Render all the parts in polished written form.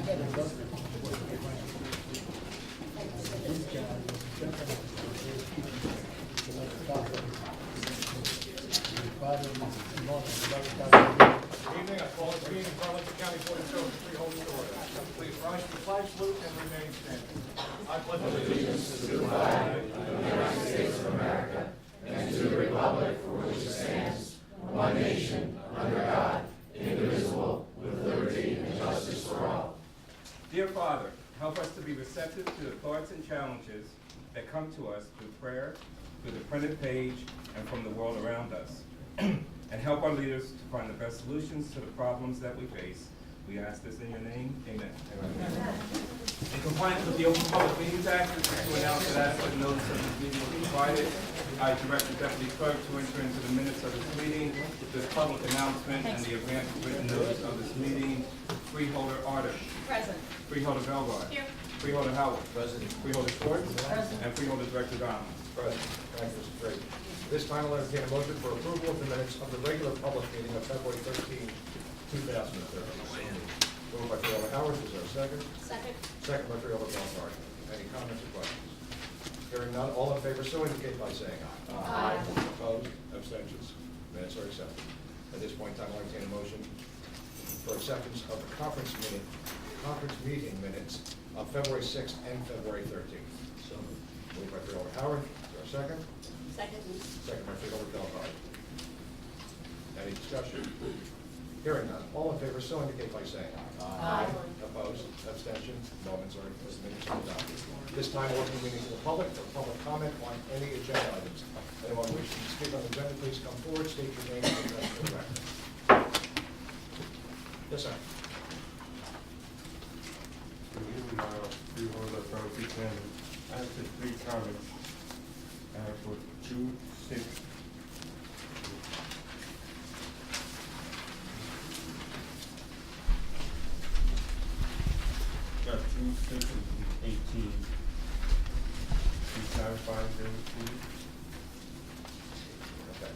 Evening, I call this meeting of Burl County Board of Children's Freeholder to order. Please rise to the flag salute and remain standing. I pledge allegiance to the flag of the United States of America and to the republic for which it stands, one nation, under God, indivisible, with liberty and justice for all. Dear Father, help us to be receptive to the thoughts and challenges that come to us through prayer, through the printed page, and from the world around us. And help our leaders to find the best solutions to the problems that we face. We ask this in your name. Amen. Amen. In compliance with the Open Public Meetings Act, to announce that adequate notice of this meeting is provided, I direct the Deputy Clerk to enter into the minutes of this meeting, this public announcement, and the advance written notice of this meeting. Freeholder Arter. Present. Freeholder Belgard. Here. Freeholder Howard. President. Freeholder Schwartz. Present. And Freeholder Director Donald. President. Thank you, Mr. Brady. This time I'll entertain a motion for approval of the minutes of the regular public meeting of February 13, 2013. Moved by Freeholder Howard, is there a second? Second. Second by Freeholder Belford. Any comments or questions? Hearing none, all in favor so indicate by saying aye. Aye. Opposed? Abstentions? Minutes are accepted. At this point in time, I'll entertain a motion for acceptance of the conference meeting minutes of February 6th and February 13th. So moved by Freeholder Howard, is there a second? Second. Second by Freeholder Belford. Any discussion? Hearing none, all in favor so indicate by saying aye. Aye. Opposed? Abstentions? No minutes are adopted. This time, we'll open the meeting to the public for public comment on any agenda items. Anyone wishing to speak on the agenda, please come forward, state your name and address for the record. Yes, sir. Freeholder Burl, I have the 3 comments for June 6th. Got June 6th and 18. Be satisfied with those 2? Okay.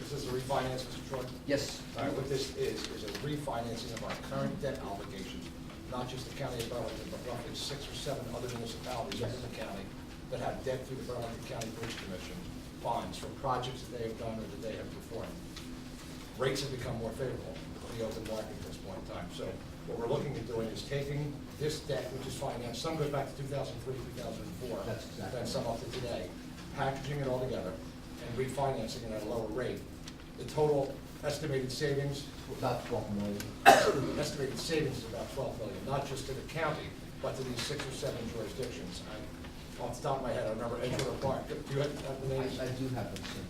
This is a refinance, Mr. Troy? Yes. All right, what this is a refinancing of our current debt obligations, not just the county of Burlington, but roughly 6 or 7 other municipalities within the county that have debt through the Burlington County Bridge Commission bonds from projects that they have done or that they have performed. Rates have become more favorable in the open market at this point in time. So what we're looking at doing is taking this debt, which is financed, some goes back to 2003, 2004. That's exactly And some up to today, packaging it all together and refinancing it at a lower rate. The total estimated savings, About 12 million. estimated savings is about 12 million, not just to the county, but to these 6 or 7 jurisdictions. Off the top of my head, I remember Edgewater Park. Do you have the names? I do have them, sir.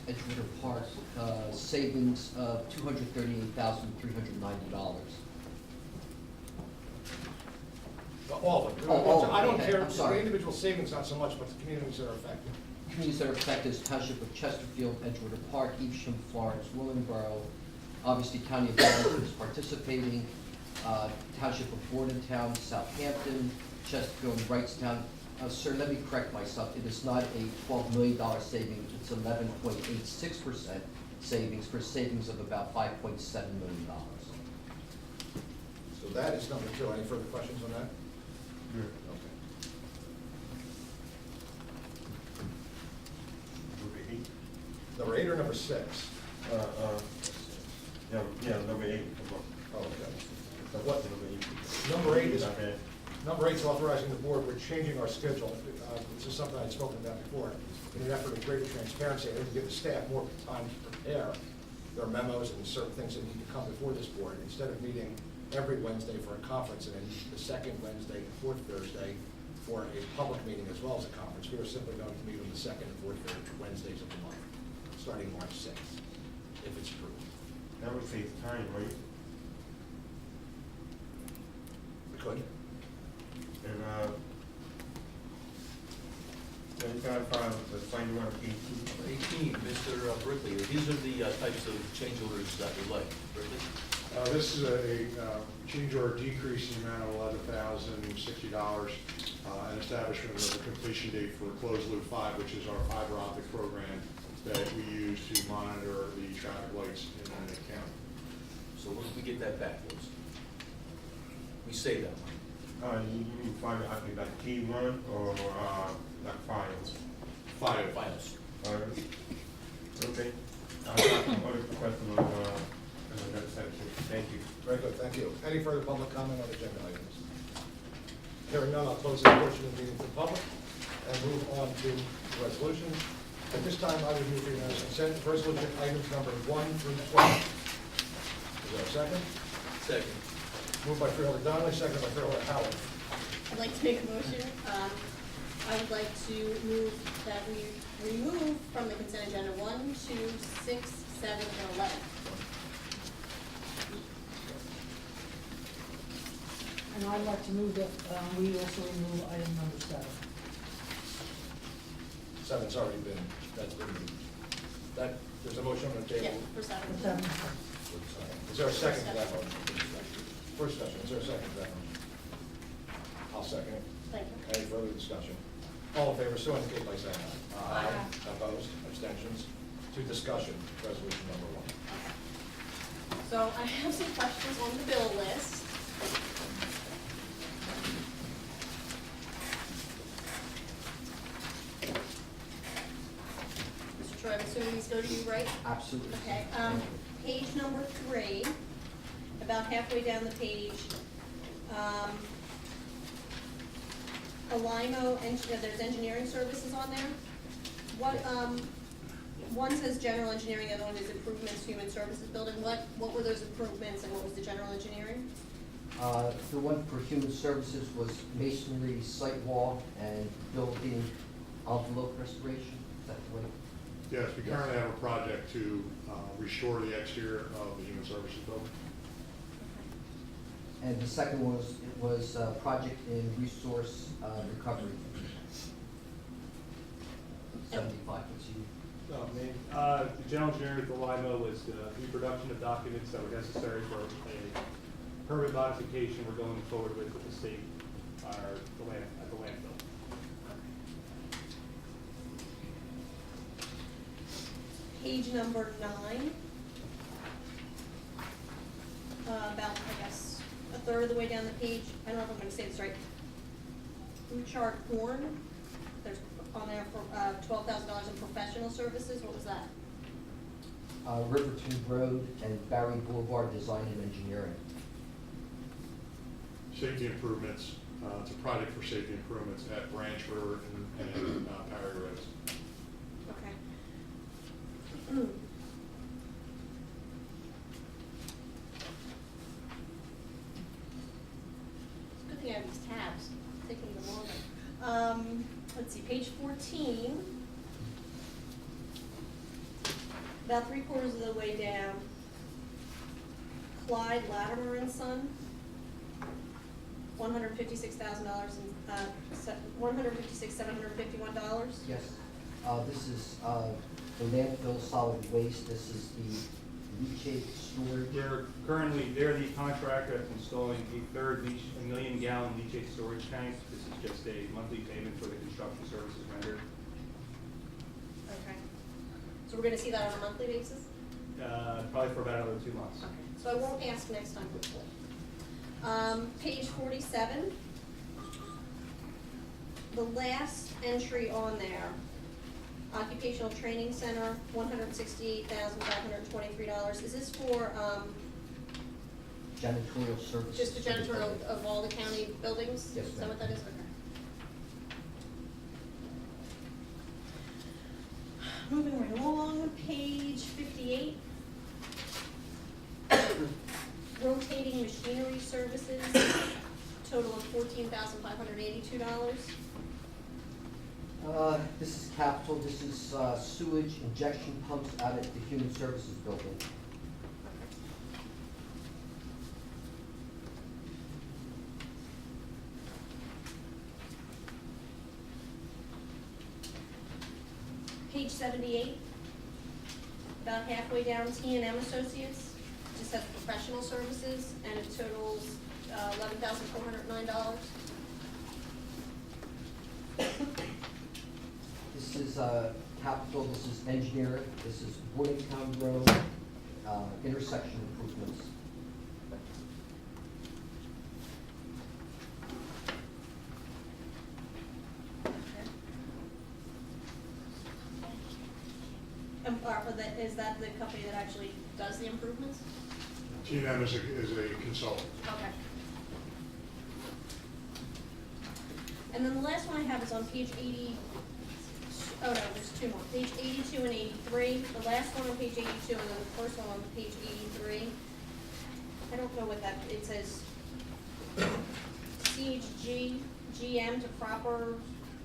Edgewater Park, savings of $238,390. All of them. All of them, I don't okay, care, I'm sorry. the individual savings not so much, but the communities that are affected. Communities that are affected is Township of Chesterfield, Edgewater Park, Evesham, Florence, Willingboro. Obviously, County of Burlington is participating. Township of Bordentown, Southampton, Chesterfield, and Wrightstown. Sir, let me correct myself. It is not a $12 million savings. It's 11.86% savings for savings of about $5.7 million. So that is number 2. Any further questions on that? Good. Okay. Number 8. Number 8 or number 6? Yeah, number 8. Oh, okay. What? Number 8. Number 8 is, Not bad. number 8 is authorizing the board, we're changing our schedule. This is something I'd spoken about before. In an effort of greater transparency, I need to give the staff more time to prepare their memos and certain things that need to come before this board. Instead of meeting every Wednesday for a conference and then the second Wednesday and fourth Thursday for a public meeting as well as a conference, we are simply going to meet on the second and fourth Wednesdays of the month, starting March 6th, if it's approved. That would save time, right? We could. And, then you gotta file the final one, 18. 18, Mr. Brickley, these are the types of change orders that we like. Brickley? This is a change order decrease in the amount of $11,060, an establishment of a completion date for closed loop 5, which is our fiber optic program that we use to monitor the traffic lights in the county. So when we get that back, Liz? We save that money. You mean find, I think like T1 or, like files? Five. Files. Files? Okay. I have some other question on, that section. Thank you. Very good, thank you. Any further public comment on agenda items? Hearing none, I'll close this portion of the meeting to the public and move on to the resolutions. At this time, I would move for unanimous consent, resolution items number 1 through 12. Is there a second? Second. Moved by Freeholder Donnelly, seconded by Freeholder Howard. I'd like to make a motion. I would like to move that we remove from the consent agenda 1, 2, 6, 7, and 11. And I'd like to move that, we also remove item number 7. 7's already been, that's been moved. There's a motion on the table. Yeah, for 7. 7. Is there a second to that motion? First discussion, is there a second to that motion? I'll second it. Thank you. Any further discussion? All in favor, so indicate by saying aye. Aye. Opposed, abstentions? To discussion, resolution number 1. So I have some questions on the bill list. Mr. Troy, I'm assuming these go to you, right? Absolutely. Okay, page number 3, about halfway down the page, Alimo, there's engineering services on there. What, one says general engineering, the other one is improvements, human services building. What were those improvements and what was the general engineering? The one for human services was masonry, site wall, and building envelope restoration. Is that the way? Yes, we currently have a project to restore the exterior of the human services building. And the second one was project in resource recovery. 75 was you. The general engineering at the LIMO was the reproduction of documents that were necessary for a permit modification we're going forward with the state, at the landfill. Page number 9. About, I guess, a third of the way down the page. I don't know if I'm going to say this right. Bouchard Horn. There's on there for $12,000 in professional services. What was that? Riverton Road and Barry Boulevard Design and Engineering. Safety improvements, it's a project for safety improvements at Branch River and Perry Roads. Okay. It's a good thing I have these tabs. It's taking them longer. Let's see, page 14. About 3/4 of the way down. Clyde Latimer and Son. $156,000 and $156,751. Yes. This is the landfill solid waste. This is the leachate storage. They're the contractor that's installing a third 1,000,000-gallon leachate storage tank. This is just a monthly payment for the construction services rendered. Okay. So we're gonna see that on a monthly basis? Probably for about another 2 months. Okay, so I won't ask next time, hopefully. Page 47. The last entry on there, Occupational Training Center, $168,523. Is this for, Janitorial services. just the janitorial of all the county buildings? Yes, Is that ma'am. what that is? Okay. Moving right along, page 58. Rotating machinery services, total of $14,582. This is capital. This is sewage injection pumps out at the human services building. Page 78, about halfway down, T&M Associates, just has professional services, and it totals $11,409. This is capital, this is engineering, this is Bordentown Road, intersection improvements. Is that the company that actually does the improvements? T&M is a consultant. Okay. And then the last one I have is on page 80, oh no, there's two more, page 82 and 83. The last one on page 82 and then the first one on page 83. I don't know what that, it says GM to proper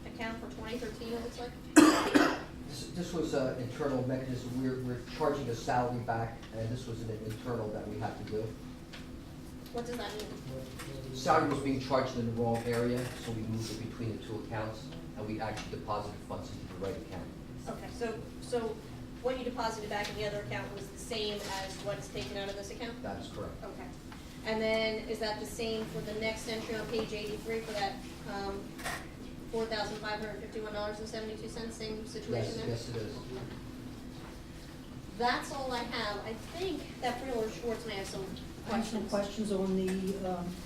account for 2013, it looks like. This was an internal mechanism. We're charging a salary back, and this was an internal that we had to do. What does that mean? Salary was being charged in the wrong area, so we moved it between the two accounts, and we actually deposited funds into the right account. Okay, so what you deposited back in the other account was the same as what's taken out of this account? That is correct. Okay. And then is that the same for the next entry on page 83 for that $4,551.72, same situation there? Yes, it is. That's all I have. I think that Freeholder Schwartz may have some I have some questions. questions on the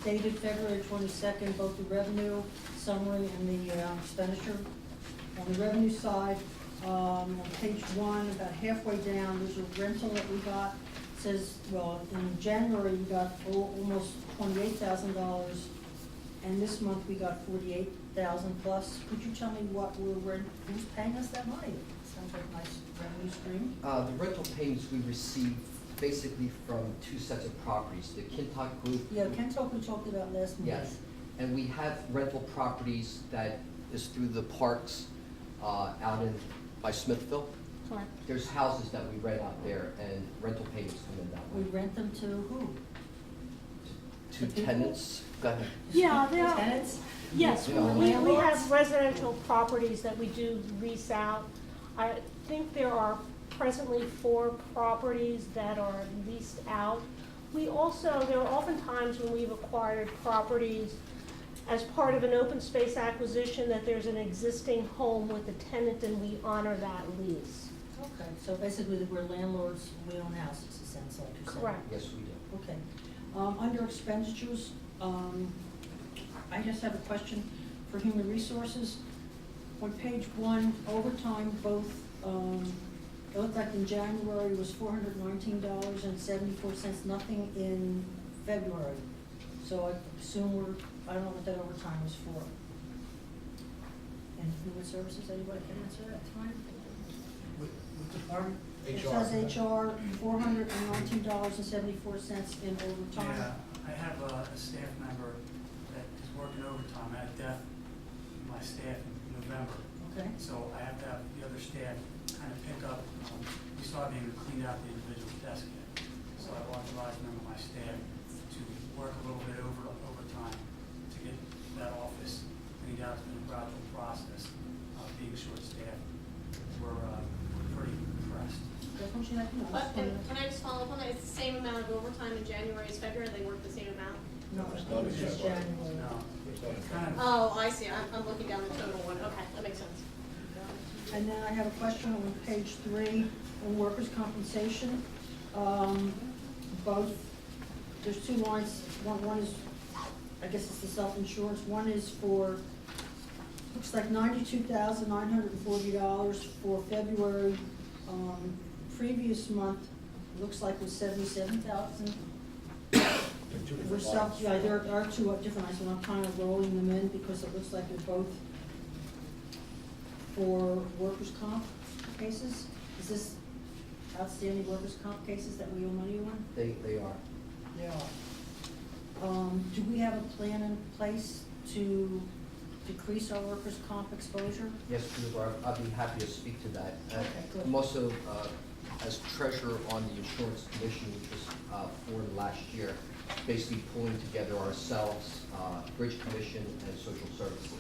dated February 22nd, both the revenue summary and the expenditure. On the revenue side, on page 1, about halfway down, there's a rental that we got. It says, well, in January, we got almost $28,000, and this month we got $48,000 plus. Could you tell me who's paying us that money? Sounds like a nice revenue stream. The rental payments we received basically from two sets of properties, the Kintock Group. Yeah, Ken we talked about last month. Yes, and we have rental properties that is through the parks out by Smithville. Correct. There's houses that we rent out there, and rental payments come in that We way. rent them to who? To tenants, go ahead. Yeah, there are, Tenants? yes, Yeah. we Landlords? have residential properties that we do lease out. I think there are presently 4 properties that are leased out. We also, there are often times when we've acquired properties as part of an open space acquisition that there's an existing home with a tenant and we honor that lease. Okay, so basically we're landlords, we own houses, it sounds like you're saying. Correct. Yes, we do. Okay. Under expenditures, I just have a question for human resources. On page 1, overtime, both, it looked like in January was $419.74, nothing in February. So I assume I don't know what that overtime was for. And human services, anybody can answer that, fine? With Department? It HR. says HR, $419.74 in overtime. Yeah, I have a staff member that is working overtime. I had a death in my staff in November. Okay. So I have to have the other staff kind of pick up, we saw being cleaned out the individual's desk yet. So I authorized a member of my staff to work a little bit overtime to get that office cleaned out. It's been a gradual process, being short-staffed. We're pretty impressed. Definitely, But can I just follow up on that? It's the same amount of overtime in January as February? They work the same amount? No, not it's just January. January. No, There's not it's kind of. Oh, I see. I'm looking down the total one. Okay, that makes sense. And then I have a question on page 3 on workers' compensation. Both, there's 2 lines. One is, I guess it's the self-insurance. One is for, looks like $92,940 for February. Previous month, looks like was $77,000. For self, yeah, there are 2 different lines, and I'm kind of rolling them in because it looks like they're both for workers' comp cases. Is this outstanding workers' comp cases that we owe money on? They are. They are. Do we have a plan in place to decrease our workers' comp exposure? Yes, we are. I'd be happy to speak to that. Okay, good. I'm also, as treasurer on the insurance commission, which was formed last year, basically pulling together ourselves, Bridge Commission and Social Services.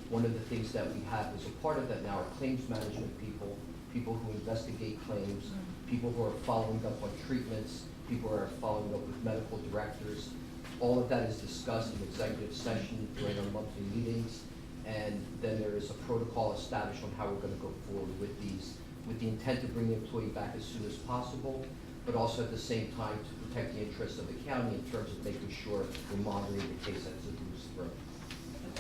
One of the things that we have as a part of that now are claims management people, people who investigate claims, people who are following up on treatments, people who are following up with medical directors. All of that is discussed in executive session during our monthly meetings, And then there is a protocol established on how we're gonna go forward with these, with the intent to bring the employee back as soon as possible, but also at the same time to protect the interests of the county in terms of making sure we're monitoring the case as it moves through.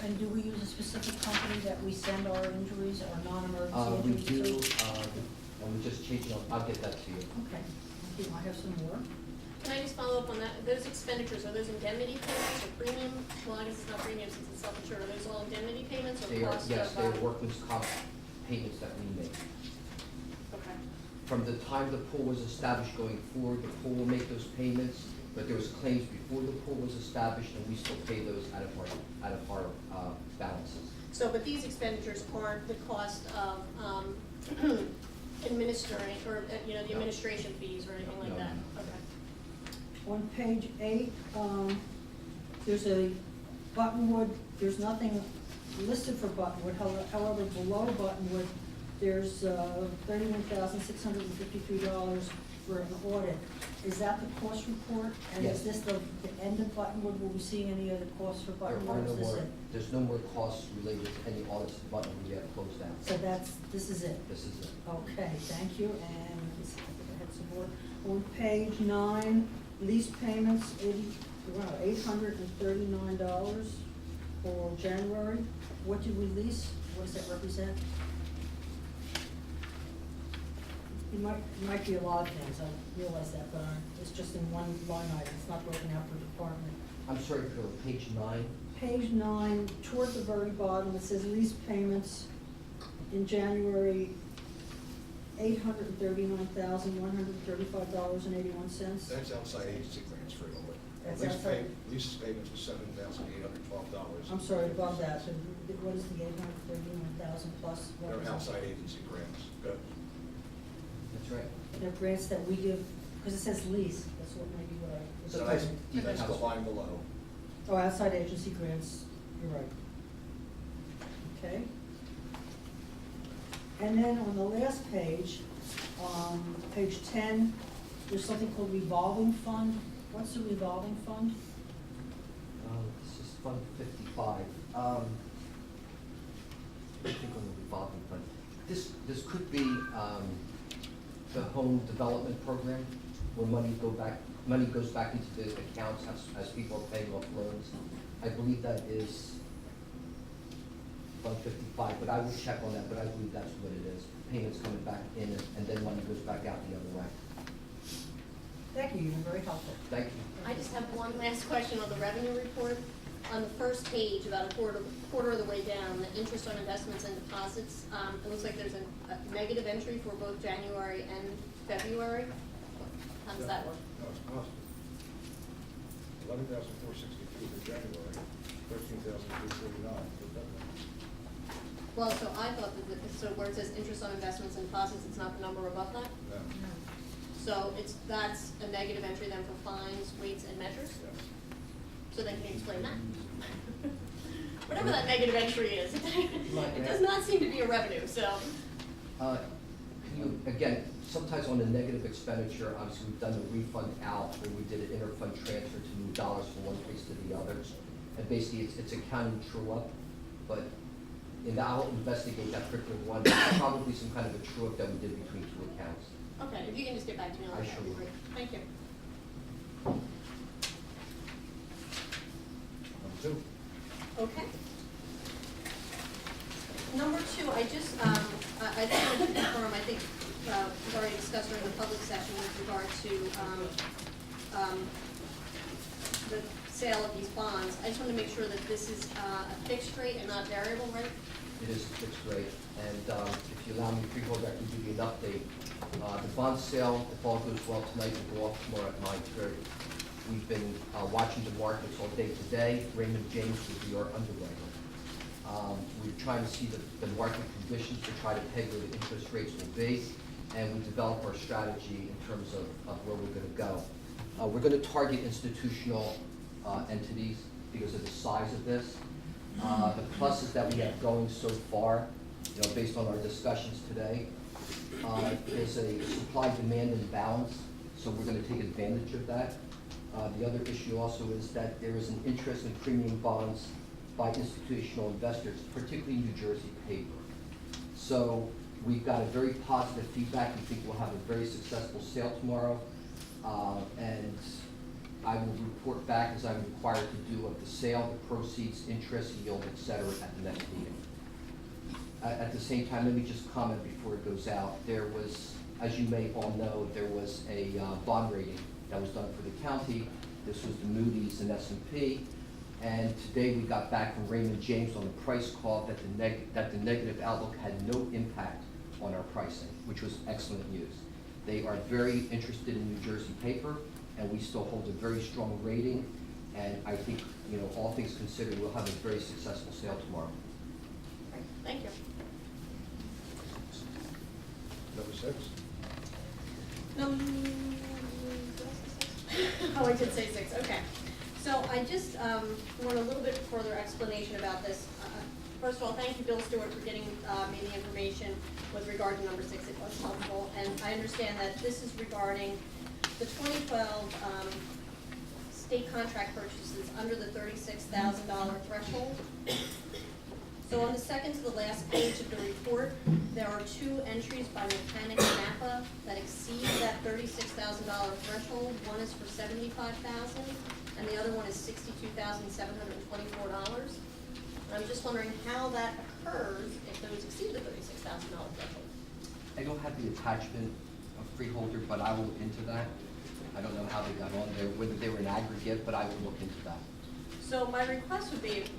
And do we use a specific company that we send our injuries or non-emergency We injuries do, to? and we just changed it, I'll get that to you. Okay, thank you. I have some more. Can I just follow up on that? Those expenditures, are those indemnity payments or premium? Well, I guess it's not premium since it's self-insured. Are those all indemnity payments or They are, cost of? yes, they are workman's comp payments that we make. Okay. From the time the pool was established going forward, the pool will make those payments, but there was claims before the pool was established, and we still pay those out of our balances. So, but these expenditures aren't the cost of, administering, or, you know, the No. administration fees or anything like No. that? Okay. On page 8, there's a Buttonwood, there's nothing listed for Buttonwood, however, below Buttonwood, there's $31,653 for an audit. Is that the cost report? And Yes. is this the end of Buttonwood? Will we see any other costs for There are Buttonwood? no Is this more, it? there's no more costs related to any audits the button we have closed down. So this is it? This is it. Okay, thank you, and let me see, I think I had some more. On page 9, lease payments, $839 for January. What did we lease? What does that represent? It might be a lot of things, I realize that, but it's just in one line item, it's not broken out per department. I'm sorry, for page 9, Page 9, toward the very bottom, it says lease payments in January, $839,135.81. That's outside agency grants, Freeholder. That's Lease outside. Lease payments was $7,812. I'm sorry, above that, so what is the 839,000 plus? What They're is that? outside agency grants. Good. that's right. They're grants that we give, because it says lease, that's what maybe what I was So that's, thinking. that's the line below. Oh, outside agency grants, you're right. Okay. And then on the last page, page 10, there's something called revolving fund. What's the revolving fund? This is Fund 55. I think on the revolving fund. This could be the home development program, where money goes back into the accounts as people are paying off loans. I believe that is Fund 55, but I will check on that, but I believe that's what it is. Payments coming back in, and then money goes back out the other way. Thank you, you've been very helpful. Thank you. I just have one last question on the revenue report. On the first page, about a quarter of the way down, the interest on investments and deposits, it looks like there's a negative entry for both January and February. How does that work? No, it's positive. 11,462 for January, 13,349 for February. Well, so I thought that, so where it says interest on investments and deposits, it's not the number above that? No. So that's a negative entry then for fines, weights, and measures? Yes. So then can you explain that? Whatever that negative entry is, it does not seem to be a revenue, so. Again, sometimes on a negative expenditure, obviously, we've done a refund out, where we did an interfund transfer to move dollars from one place to the other. And basically, it's accounting true-up, but I'll investigate that particular one. There's probably some kind of a true-up that we did between two accounts. Okay, if you can just get back to me on that, I that'd sure be will. great. Thank you. Number 2. Okay. Number 2, I just, I just wanted to confirm, I think, we've already discussed during the public session with regard to, the sale of these bonds. I just want to make sure that this is, a fixed rate and not variable rate. It is a fixed rate, and if you allow me, Freeholder, I can give you an update. The bond sale, if all goes well tonight, will go off tomorrow at 9:30. We've been watching the markets all day today. Raymond James will be our underwriter. We're trying to see the market conditions to try to peg where the interest rates will be, and we develop our strategy in terms of where we're going to go. We're going to target institutional entities because of the size of this. The pluses that we have going so far, based on our discussions today, is a supply-demand imbalance, so we're going to take advantage of that. The other issue also is that there is an interest in premium bonds by institutional investors, particularly New Jersey paper. So we've got a very positive feedback. We think we'll have a very successful sale tomorrow. And I will report back, as I'm required to do, of the sale, the proceeds, interest, yield, et cetera, at the next meeting. At the same time, let me just comment before it goes out. There was, as you may all know, there was a bond rating that was done for the county. This was the Moody's and S&P. And today we got back from Raymond James on the price call that the negative outlook had no impact on our pricing, which was excellent news. They are very interested in New Jersey paper, and we still hold a very strong rating. And I think, you know, all things considered, we'll have a very successful sale tomorrow. Great, thank you. Number 6? Oh, I did say 6, okay. So I just want a little bit further explanation about this. First of all, thank you, Bill Stewart, for getting me the information with regard to number 6. It was helpful, and I understand that this is regarding the 2012 state contract purchases under the $36,000 threshold. So on the second to the last page of the report, there are 2 entries by Mechanic Napa that exceed that $36,000 threshold. One is for $75,000, and the other one is $62,724. I'm just wondering how that occurs if those exceed the $36,000 threshold. I don't have the attachment of Freeholder, but I will look into that. I don't know how they got on there, whether they were an aggregate, but I will look into that. So my request would be if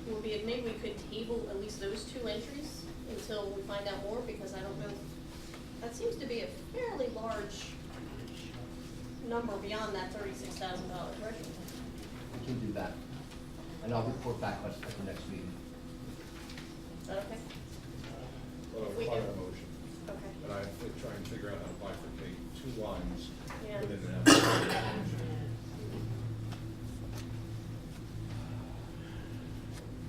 maybe we could table at least those 2 entries until we find out more, because I don't know, that seems to be a fairly large number beyond that $36,000 threshold. We can do that. And I'll report back at the next meeting. Is that okay? Well, We part do. of the motion. Okay. And I try and figure out how to bifurcate 2 lines Yeah. within an application.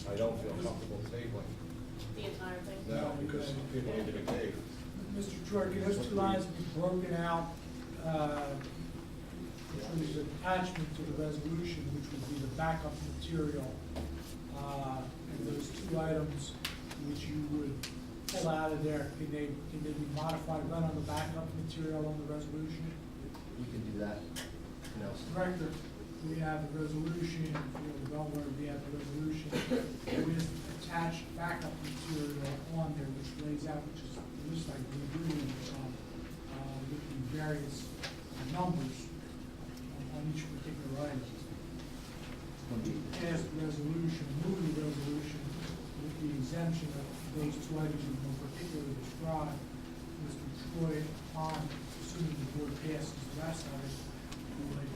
I don't feel comfortable tabling. The entire thing? No, because people need to be paid. Mr. Troy, can those 2 lines be broken out, which is an attachment to the resolution, which would be the backup material, and those 2 items which you would pull out of there, can they be modified, run on the backup material on the resolution? We can do that. Nelson. Director, we have the resolution, the Belmar, we have the resolution with attached backup material on there, which lays out, which is, it looks like the agreement, with the various numbers on each particular item. Pass the resolution, move the resolution with the exemption of those 2 items in particular described. Mr. Troy, upon assuming the board passes the rest of it, would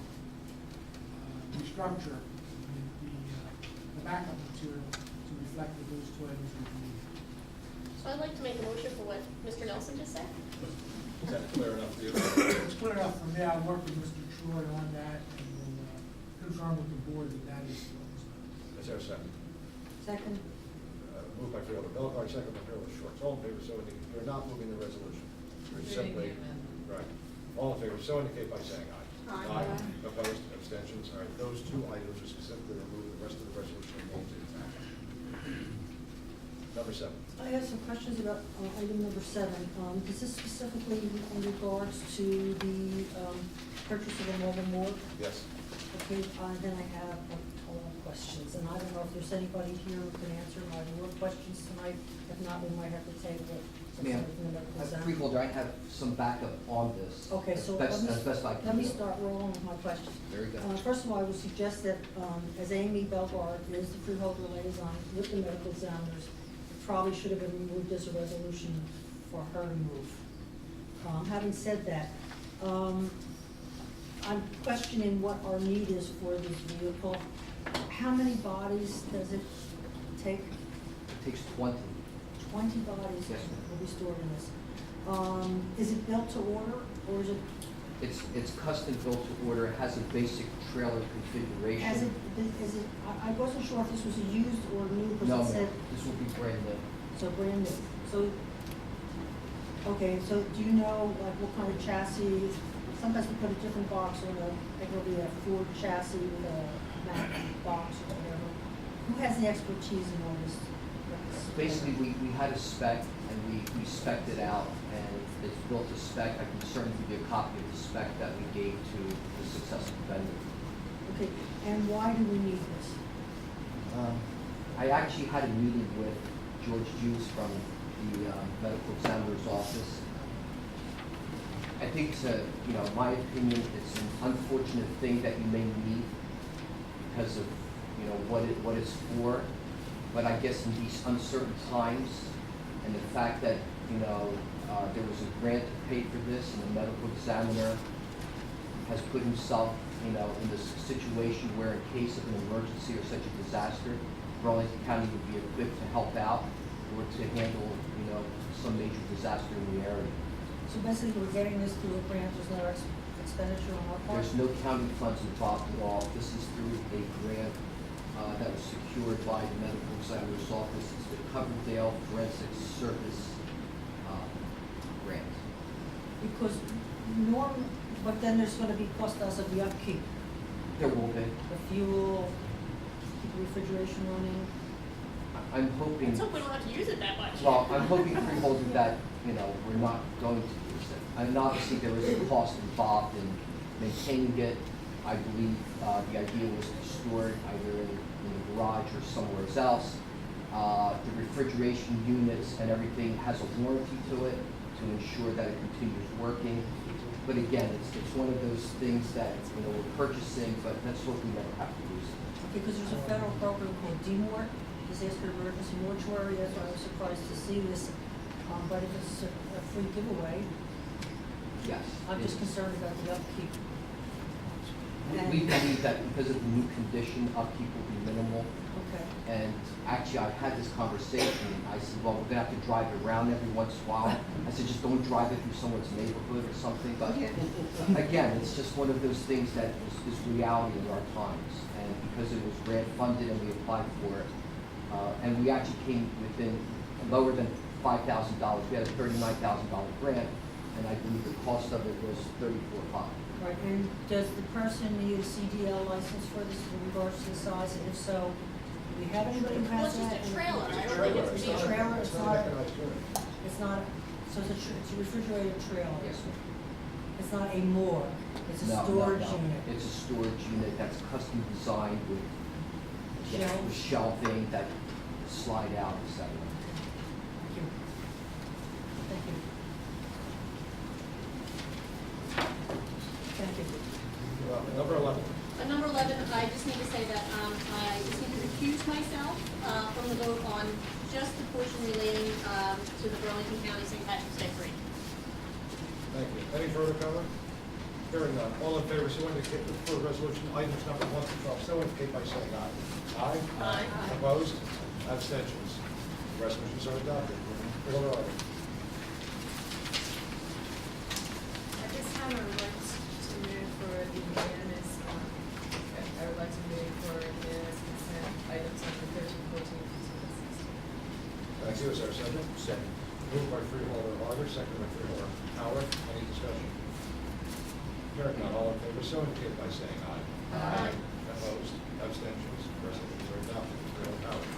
restructure the backup material to reflect that those 2 items would be. So I'd like to make a motion for what Mr. Nelson just said. Is that clear enough to you? It's clear enough for me. I'll work with Mr. Troy on that, and we'll confirm with the board that that is what was done. Is there a second? Second? Moved by Freeholder Bellegarde, second by Freeholder Schwartz. All in favor, so indicate. You're not moving the resolution. You're simply, right. All in favor, so indicate by saying aye. Aye. Opposed, abstentions. All right, those 2 items are specifically removed. The rest of the resolution remains intact. Number 7. I have some questions about item number 7. Is this specifically in regards to the purchase of a mobile morgue? Yes. Okay, then I have all questions, and I don't know if there's anybody here who can answer my more questions tonight. If not, we might have to table it. Ma'am, Freeholder, I have some backup on this. Okay, so as best I can. let me do. start rolling with my questions. Very good. First of all, I would suggest that, as Amy Bellegarde is the freeholder liaison with the medical examiners, it probably should have been removed as a resolution for her to move. Having said that, I'm questioning what our need is for this vehicle. How many bodies does it take? It takes 20. 20 bodies Yes, will be stored in this. Is it built to order, or is it, It's custom built to order. It has a basic trailer configuration. is it, I wasn't sure if this was a used or new, No, because it said, this will be brand new. so brand new. So, okay, so do you know, like, what kind of chassis? Sometimes we put a different box on like it'll be a Ford chassis with a Mack box or whatever. Who has the expertise in all this? Basically, we had a spec, and we spec'd it out, and it's built a spec. I can certainly give you a copy of the spec that we gave to the successful vendor. Okay, and why do we need this? I actually had a meeting with George Hughes from the medical examiner's office. I think it's a, you know, my opinion, it's an unfortunate thing that you may need because of, you know, what it's for. But I guess in these uncertain times, and the fact that, you know, there was a grant to pay for this, and the medical examiner has put himself, you know, in this situation where in case of an emergency or such a disaster, Burlington County would be equipped to help out or to handle, you know, some major disaster in the area. So basically, we're getting this through a grant, there's no expenditure on our part? There's no county funds involved at all. This is through a grant that was secured by the medical examiner's office. It's the Coverdale Forensic Service grant. Because but then there's gonna be cost us of the upkeep, There will be. the fuel, keep the refrigeration running. I'm hoping. Let's hope we don't have to use it that much. Well, I'm hoping Freeholder that, you know, we're not going to use it. And obviously, there is a cost involved in maintaining it. I believe the idea was to store it either in the garage or somewhere else. The refrigeration units and everything has a warranty to it to ensure that it continues working. But again, it's one of those things that, you know, we're purchasing, but let's hope we never have to use it. Because there's a federal program called DMOR, Disaster Emergency Mortuary, that's why I was surprised to see this. But if it's a free giveaway, Yes. I'm just concerned about the upkeep. We believe that because of the new condition, upkeep will be minimal. Okay. And actually, I had this conversation, I said, well, we're gonna have to drive it around every once in a while. I said, just don't drive it through someone's neighborhood or something, but again, it's just one of those things that is reality in our times. And because it was grant funded and we applied for it, and we actually came within lower than $5,000. We had a $39,000 grant, and I believe the cost of it was $34,500. Right, and does the person need a CDL license for this in regards to the size, and if so, do we have anybody who Well, has it's that? just a trailer, I don't Trailer, think it's It's a trailer, It's not a mechanized unit. it's not, so it's a refrigerated trailer? Yes, sir. It's not a morgue, it's a No, storage no. unit? It's a storage unit that's custom designed with Shelves? with shelving that slide out, et cetera. Thank you. Thank you. Thank you. Number 11. Number 11, I just need to say that I just need to recuse myself from the vote on just the portion relating to the Burlington County St. Patrick's Day Parade. Thank you. Any further comment? Hearing none. All in favor, so indicate for resolution items number 1 to 12, so indicate by saying aye. Aye? Aye. Opposed? Abstentions? Resolutions are adopted. Freeholder Artie. At this time, I would like to move for the unanimous, I would like to move for unanimous consent items number 13, 14, 15, and 16. Thank you. Is there a second? Second. Moved by Freeholder Artie, second by Freeholder Howard. Any discussion? Hearing none. All in favor, so indicate by saying aye. Aye. Opposed? Abstentions? Resolutions are adopted. Freeholder Howard.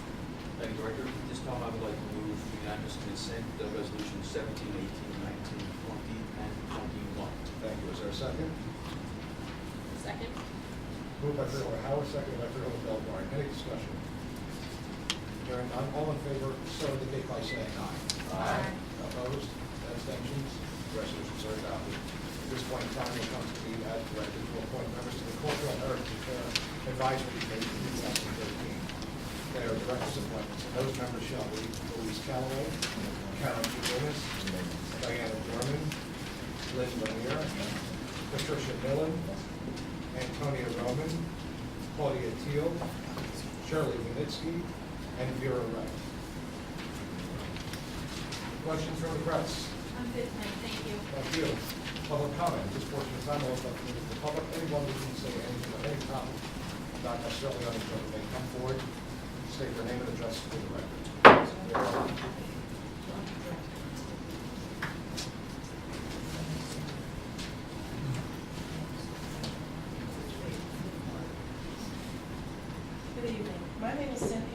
Thank you, Director. At this time, I would like to move for unanimous consent of resolution 17, 18, 19, 20, and 21. Thank you. Is there a second? Second? Moved by Freeholder Howard, second by Freeholder Belvoir. Any discussion? Hearing none. All in favor, so indicate by saying aye. Aye. Opposed? Abstentions? Resolutions are adopted. At this point in time, we'll come to the as directed to appoint members to the Cultural Heritage Fair Advisory Committee for 2013. They are directors' appointments, and those members shall be Louise Callaway, Karen Dubois, Diana Dorman, Lynn Lanier, Patricia Millen, Antonia Roman, Claudia Teal, Shirley Vinitsky, and Vera Wright. Questions from the press? I'm good, thank you. Thank you. Public comment, at this portion of time, I'll open up to the public. Anyone who can say anything on any topic, not necessarily on the agenda, may come forward, state their name and address for the record. Good evening. My name is Cynthia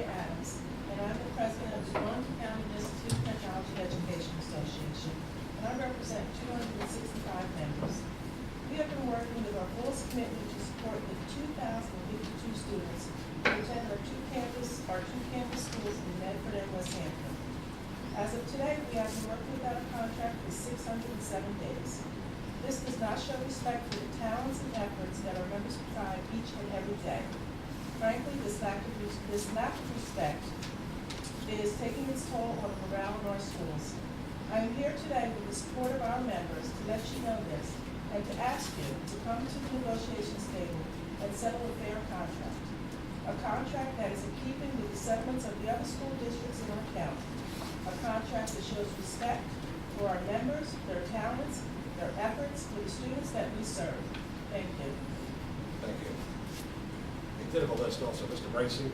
students who attend our two campus schools in Medford and West Hampton. As of today, we have been working without a contract for 607 days. This does not show respect for the talents and efforts that our members provide each and every day. Frankly, this lack of respect is taking its toll on the morale of our schools. I am here today with the support of our members to let you know this and to ask you to come to the negotiations table and settle a fair contract. A contract that is in keeping with the settlements of the other school districts in our county. A contract that shows respect for our members, their talents, their efforts, for the students that we serve. Thank you. Thank you. We did have a list also, Mr. Bracy.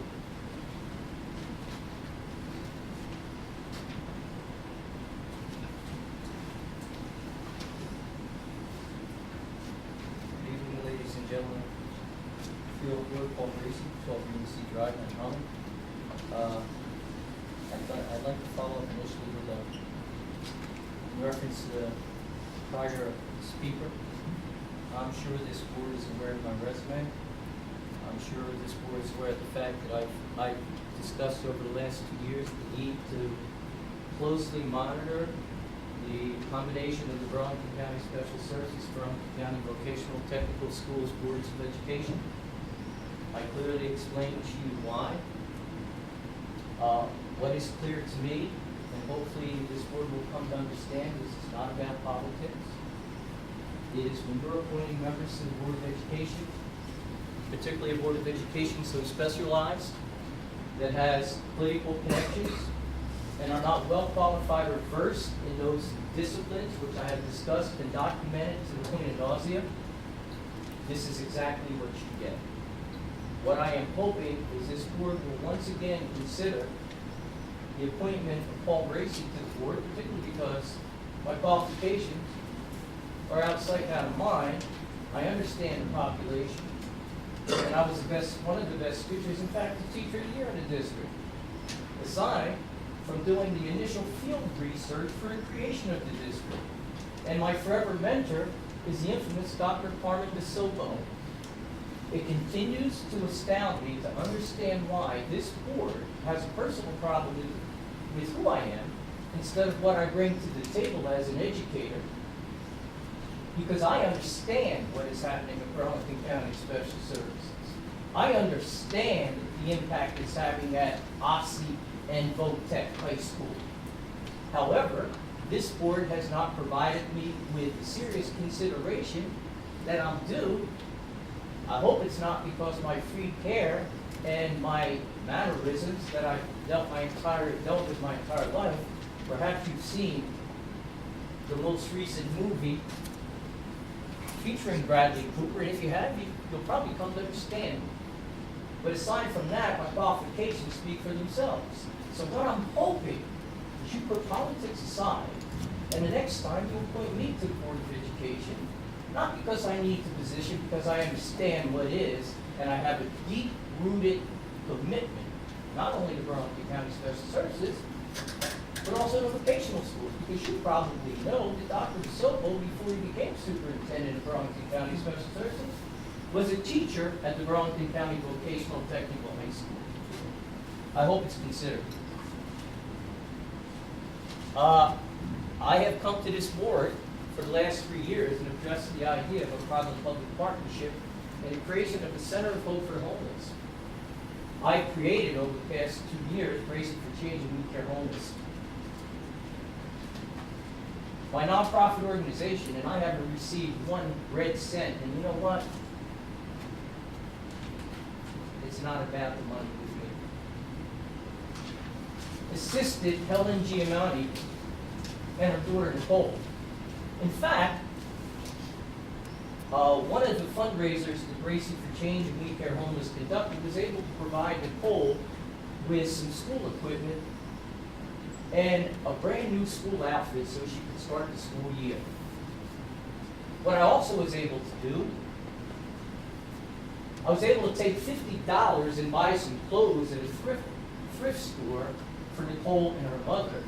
Good evening, ladies and gentlemen. Freeholder, Paul Gracie, 12 UNC Drive in Holland. I'd like to follow up initially with a reference to the prior speaker. I'm sure this board is aware of my resume. I'm sure this board is aware of the fact that I've discussed over the last 2 years the need to closely monitor the combination of the Burlington County Special Services, Burlington County Vocational Technical Schools Boards of Education. I clearly explained to you why. What is clear to me, and hopefully this board will come to understand, this is not about politics. It is when you're appointing members to the Board of Education, particularly a Board of Education so specialized, that has political connections, and are not well qualified or versed in those disciplines which I have discussed and documented to the point of nausea, this is exactly what you get. What I am hoping is this board will once again consider the appointment of Paul Gracie to the board, particularly because my qualifications are out of sight, out of mind. I understand the population, and I was one of the best teachers, in fact, the teacher of the year in the district, aside from doing the initial field research for the creation of the district. And my forever mentor is the infamous Dr. Carmen DeSilvo. It continues to astound me to understand why this board has a personal problem with who I am instead of what I bring to the table as an educator, because I understand what is happening at Burlington County Special Services. I understand the impact it's having at OSSI and Votech High School. However, this board has not provided me with the serious consideration that I'm due. I hope it's not because my free care and my mannerisms that I've dealt with my entire life. Perhaps you've seen the most recent movie featuring Bradley Cooper, and if you have, you'll probably come to understand. But aside from that, my qualifications speak for themselves. So what I'm hoping is you put politics aside, and the next time you appoint me to the Board of Education, not because I need the position, because I understand what it is, and I have a deep-rooted commitment, not only to Burlington County Special Services, but also to vocational schools, because you probably know that Dr. DeSilvo, before he became superintendent of Burlington County Special Services, was a teacher at the Burlington County Vocational Technical High School. I hope it's considered. I have come to this board for the last 3 years and addressed the idea of a private-public partnership and the creation of a Center of Hope for Homeless. I created over the past 2 years Bracing for Change and We Care Homeless. My nonprofit organization, and I haven't received 1 red cent, and you know what? It's not about the money with me. Assisted Helen Giamatti and her daughter Nicole. In fact, one of the fundraisers that Bracing for Change and We Care Homeless conducted was able to provide Nicole with some school equipment and a brand new school outfit so she could start the school year. What I also was able to do, I was able to take $50 and buy some clothes at a thrift store for Nicole and her mother.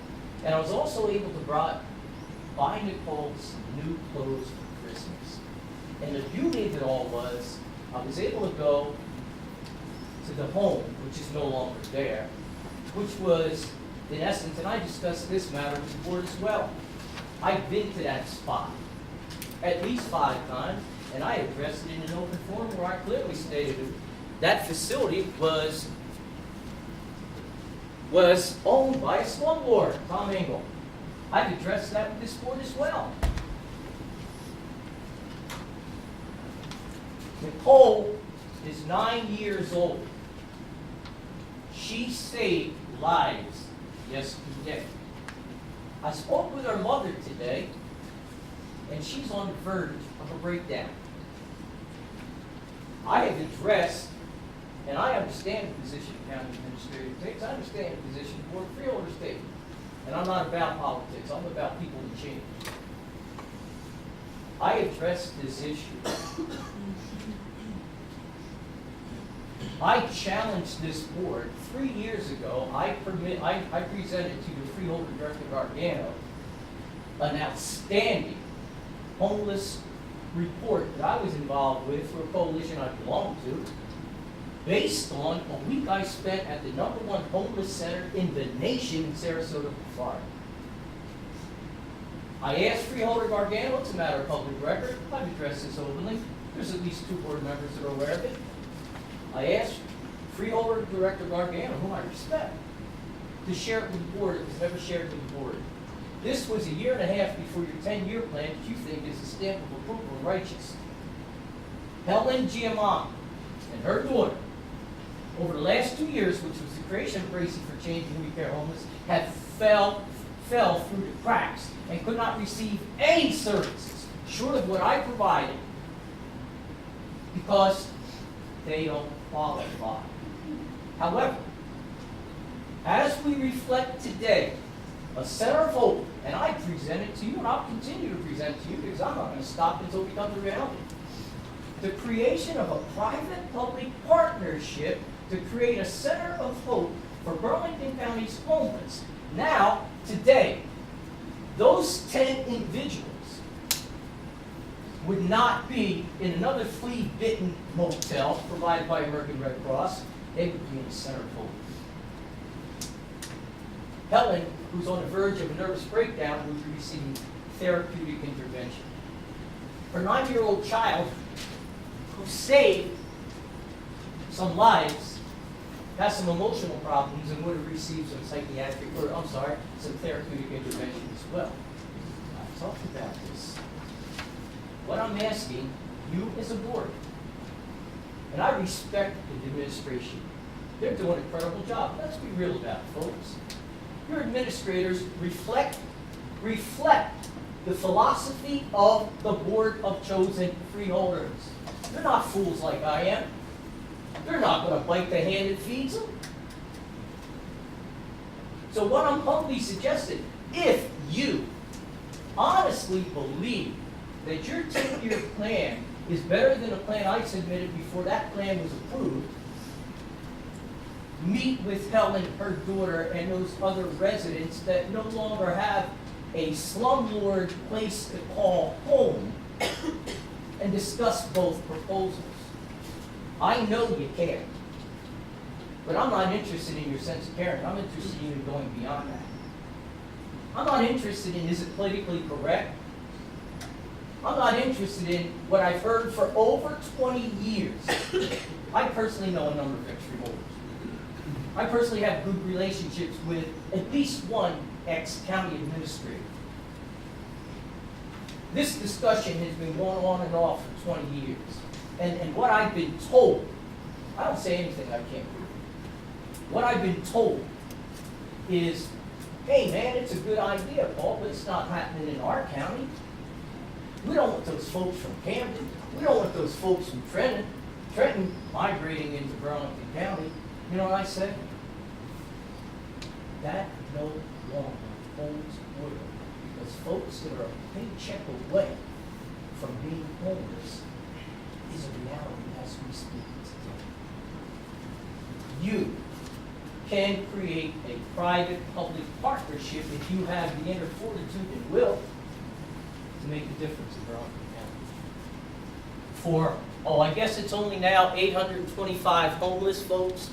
And I was also able to buy Nicole some new clothes for Christmas. And the beauty of it all was, I was able to go to the home, which is no longer there, which was, in essence, and I discussed this matter with the board as well. I've been to that spot at least 5 times, and I addressed it in an open forum where I clearly stated that facility was owned by a slumlord, Tom Engel. I've addressed that with this board as well. Nicole is 9 years old. She saved lives yesterday. I spoke with her mother today, and she's on the verge of a breakdown. I have addressed, and I understand the position the county administrator takes. I understand the position the board of freeholders take. And I'm not about politics. I'm about people and change. I addressed this issue. I challenged this board 3 years ago. I presented to the Freeholder Director Gargano an outstanding homeless report that I was involved with for a coalition I belonged to, based on a week I spent at the #1 homeless center in the nation in Sarasota, Florida. I asked Freeholder Gargano, it's a matter of public record, I've addressed this openly, there's at least 2 board members that are aware of it. I asked Freeholder Director Gargano, whom I respect, to share it with the board. It was never shared with the board. This was a year and a half before your 10-year plan that you think is a stamp of approval and righteous. Helen Giamatti and her daughter, over the last 2 years, which was the creation of Bracing for Change and We Care Homeless, have fell through the cracks and could not receive any services short of what I provided because they don't qualify. However, as we reflect today, a center of hope, and I present it to you, and I'll continue to present it to you because I'm not going to stop until it becomes a reality. The creation of a private-public partnership to create a center of hope for Burlington County's homeless. Now, today, those 10 individuals would not be in another flea-bitten motel provided by American Red Cross. They would be in a center of hope. Helen, who's on the verge of a nervous breakdown, would be receiving therapeutic intervention. Her 9-year-old child, who saved some lives, has some emotional problems and would have received some some therapeutic intervention as well. I've talked about this. What I'm asking you as a board, and I respect the administration. They're doing an incredible job. Let's be real about it, folks. Your administrators reflect the philosophy of the Board of Chosen Freeholders. They're not fools like I am. They're not going to bite the hand that feeds them. So what I'm humbly suggesting, if you honestly believe that your 10-year plan is better than a plan I submitted before that plan was approved, meet with Helen, her daughter, and those other residents that no longer have a slumlord place to call home and discuss both proposals. I know you care, but I'm not interested in your sense of caring. I'm interested in you going beyond that. I'm not interested in is it politically correct. I'm not interested in what I've heard for over 20 years. I personally know a number of ex-freeholders. I personally have good relationships with at least one ex-county administrator. This discussion has been going on and off for 20 years. And what I've been told, I don't say anything I can't prove. What I've been told is, hey man, it's a good idea, Paul, but it's not happening in our county. We don't want those folks from Camden. We don't want those folks from Trenton migrating into Burlington County. You know what I said? That no longer holds water. Because folks that are a paycheck away from being homeless is a reality as we speak today. You can create a private-public partnership if you have the inner fortitude and will to make a difference in Burlington County. for, oh, I guess it's only now 825 homeless folks.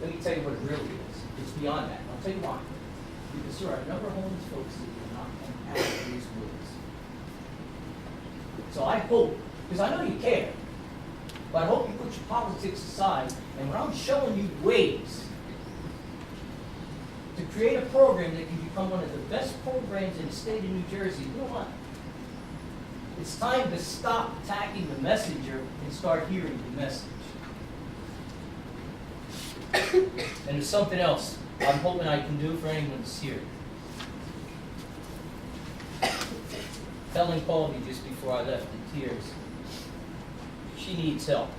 Let me tell you what it really is. It's beyond that. I'll tell you why. Because there are a number of homeless folks that do not come out of these woods. So I hope, because I know you care, but I hope you put your politics aside, and when I'm showing you ways to create a program that can become one of the best programs in the state of New Jersey, you know what? It's time to stop attacking the messenger and start hearing the message. And there's something else I'm hoping I can do for anyone that's here. Helen called me just before I left in tears. She needs help.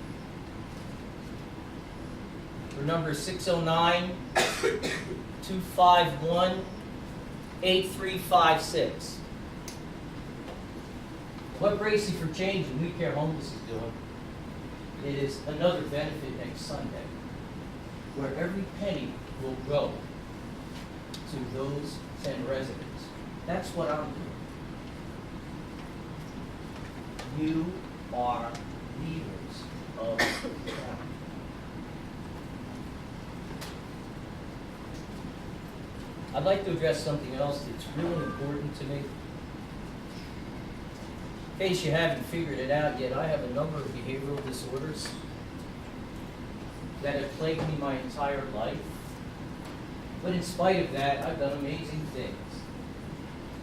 Her number is 609-251-8356. What Bracy for Change and We Care Homeless is doing, it is another benefit next Sunday, where every penny will go to those 10 residents. That's what I'm doing. You are leaders of the county. I'd like to address something else that's really important to me. In case you haven't figured it out yet, I have a number of behavioral disorders that have plagued me my entire life. But in spite of that, I've done amazing things.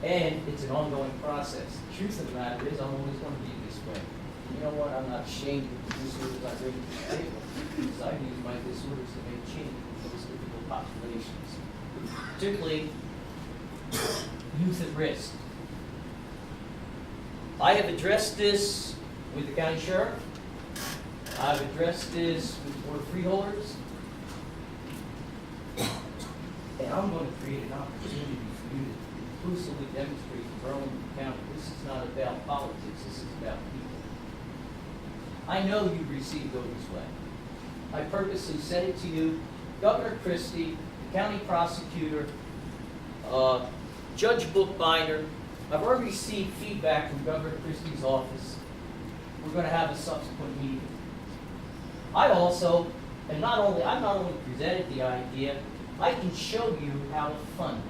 And it's an ongoing process. The truth of the matter is, I'm always going to be this way. And you know what? I'm not ashamed of the disorders I bring to the table, because I use my disorders to make change in those difficult populations, particularly youth at risk. I have addressed this with the county sheriff. I've addressed this with the Board of Freeholders. And I'm going to create an opportunity for you to inclusively demonstrate to Burlington County this is not about politics, this is about people. I know you received Odie's way. I purposely sent it to you, Governor Christie, the county prosecutor, Judge Bookbinder. I've already received feedback from Governor Christie's office. We're going to have a subsequent meeting. I've not only presented the idea, I can show you how to fund it.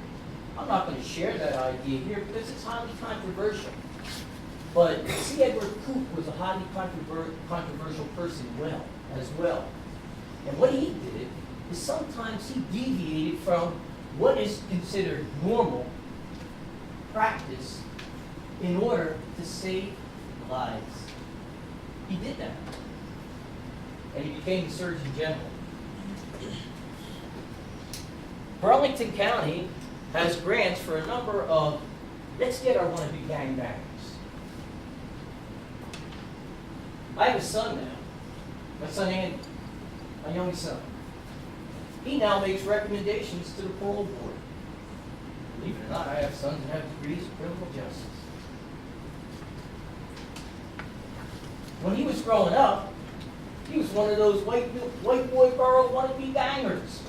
I'm not going to share that idea here because it's highly controversial. But C. Edward Koop was a highly controversial person as well. And what he did is sometimes he deviated from what is considered normal practice in order to save lives. He did that. And he became the Surgeon General. Burlington County has grants for a number of, let's get our wannabe gangbangers. I have a son now, my son Andy, my young son. He now makes recommendations to the parole board. Believe it or not, I have sons that have degrees in criminal justice. When he was growing up, he was one of those white boy Burl wannabe bangers.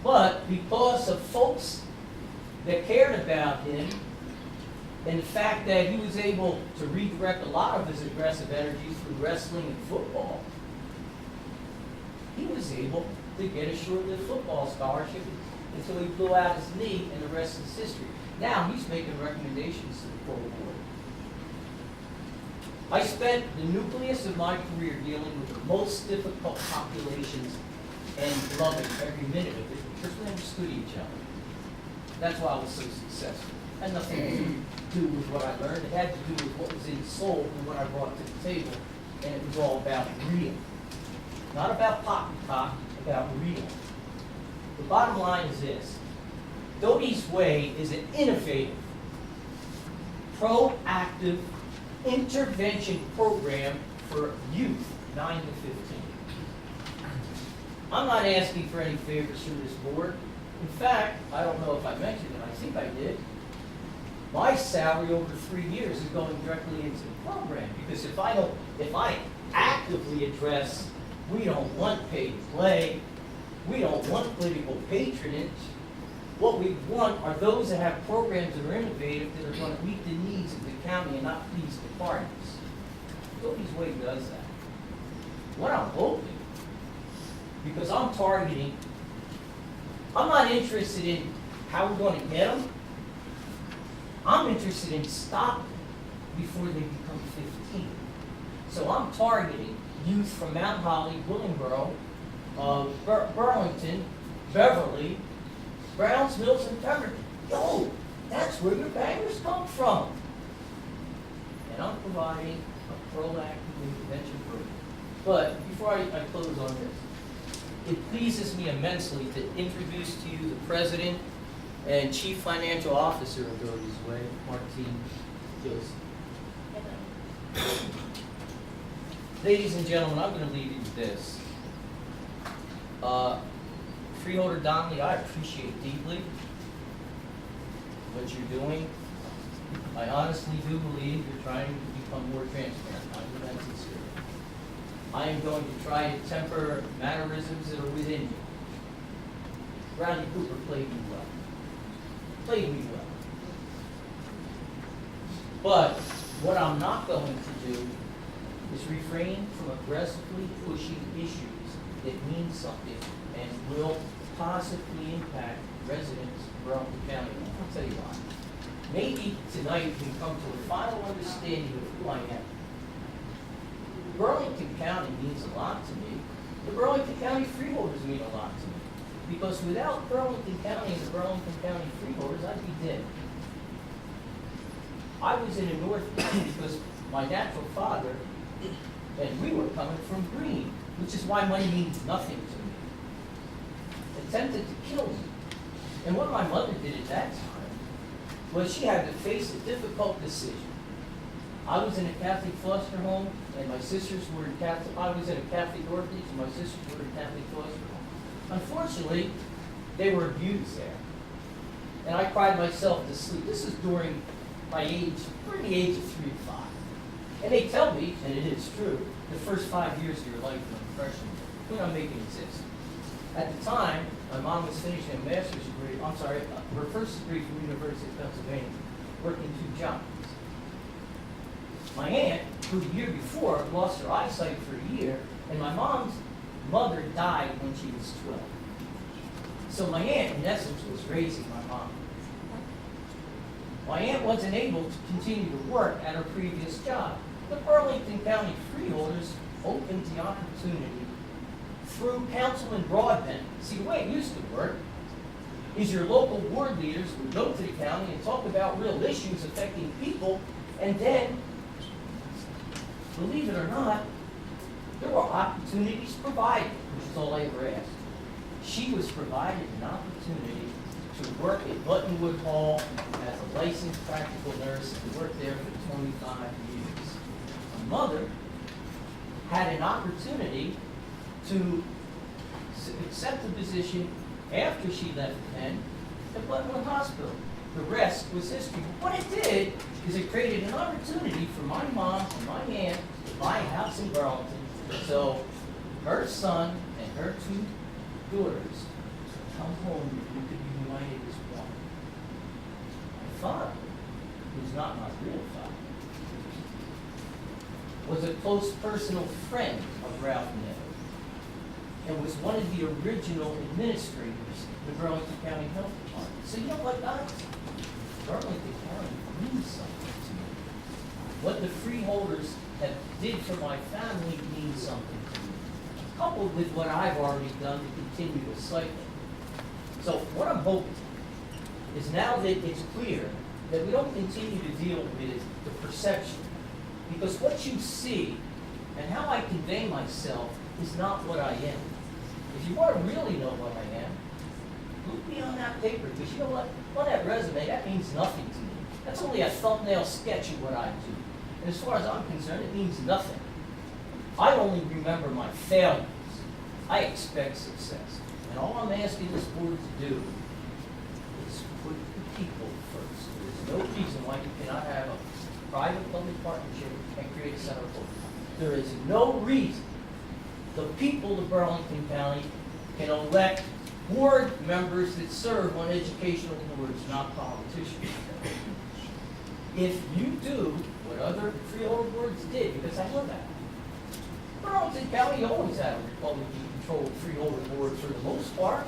But because of folks that cared about him, and the fact that he was able to redirect a lot of his aggressive energies through wrestling and football, he was able to get a short-lived football scholarship until he blew out his knee, and the rest is history. Now he's making recommendations to the parole board. I spent the nucleus of my career dealing with the most difficult populations and loving every minute of it because we understood each other. That's why I was so successful. It had nothing to do with what I learned. It had to do with what was in soul and what I brought to the table. And it was all about real. Not about poppycock, about real. The bottom line is this. Doty's Way is an innovative, proactive intervention program for youth 9 to 15. I'm not asking for any favors from this board. In fact, I don't know if I mentioned it, I think I did. My salary over 3 years is going directly into the program because if I actively address, we don't want paid play, we don't want political patronage. What we want are those that have programs that are innovative that are going to meet the needs of the county and not please the parties. Nobody's way does that. What I'm hoping, because I'm targeting, I'm not interested in how we're going to get them. I'm interested in stopping before they become 15. So I'm targeting youth from Mount Holly, Willingboro, Burlington, Beverly, Browns Mills, and Pemberton. Yo, that's where your bangers come from. And I'm providing a proactive intervention program. But before I close on this, it pleases me immensely to introduce to you the President and Chief Financial Officer of Doty's Way, Martine Joseph. Ladies and gentlemen, I'm going to leave you with this. Freeholder Donnelly, I appreciate deeply what you're doing. I honestly do believe you're trying to become more transparent. I mean that sincerely. I am going to try to temper mannerisms that are within you. Bradley Cooper played me well. Played me well. But what I'm not going to do is refrain from aggressively pushing issues that mean something and will positively impact residents of Burlington County. I'll tell you why. Maybe tonight we can come to a final understanding of who I am. Burlington County means a lot to me. The Burlington County Freeholders mean a lot to me. Because without Burlington County and the Burlington County Freeholders, I'd be dead. I was in the North because my natural father, and we were coming from Green, which is why money means nothing to me, attempted to kill me. And what my mother did at that time was she had to face a difficult decision. I was in a Catholic foster home, and my sisters were in Catholic, I was in a Catholic orphanage, and my sisters were in Catholic foster home. Unfortunately, they were abused there. And I cried myself to sleep. This is during my age, during the age of 3 to 5. And they tell me, and it is true, the first 5 years of your life are impression do not make it exist. At the time, my mom was finishing a master's degree, her first degree from the University of Pennsylvania, working 2 jobs. My aunt, who the year before lost her eyesight for a year, and my mom's mother died when she was 12. So my aunt, in essence, was raising my mom. My aunt wasn't able to continue to work at her previous job. The Burlington County Freeholders opened the opportunity through Councilman Broadbent. See, the way it used to work is your local board leaders would go to the county and talk about real issues affecting people, and then, believe it or not, there were opportunities provided, which is all I ever asked. She was provided an opportunity to work at Buttonwood Hall as a licensed practical nurse and worked there for 25 years. My mother had an opportunity to accept the position after she left Penn at Buttonwood Hospital. The rest was history. But what it did is it created an opportunity for my mom and my aunt to buy a house in Burlington. So her son and her 2 daughters come home and we could be united as one. My father, who's not my real father, was a close personal friend of Ralph Nettle and was one of the original administrators of the Burlington County Health Department. So you know what, guys? Burlington County means something to me. What the Freeholders have did for my family means something to me, coupled with what I've already done to continue the cycle. So what I'm hoping is now that it's clear that we don't continue to deal with the perception, because what you see and how I convey myself is not what I am. If you want to really know what I am, look me on that paper, because you know what? On that resume, that means nothing to me. That's only a thumbnail sketch of what I do. And as far as I'm concerned, it means nothing. I only remember my failures. I expect success. And all I'm asking this board to do is put the people first. There's no reason why you cannot have a private-public partnership and create a center for it. There is no reason the people of Burlington County can elect board members that serve on educational boards, not politicians. if you do what other freeholder boards did, because I know that. Burlington County always had a Republican-controlled freeholder board for the most part.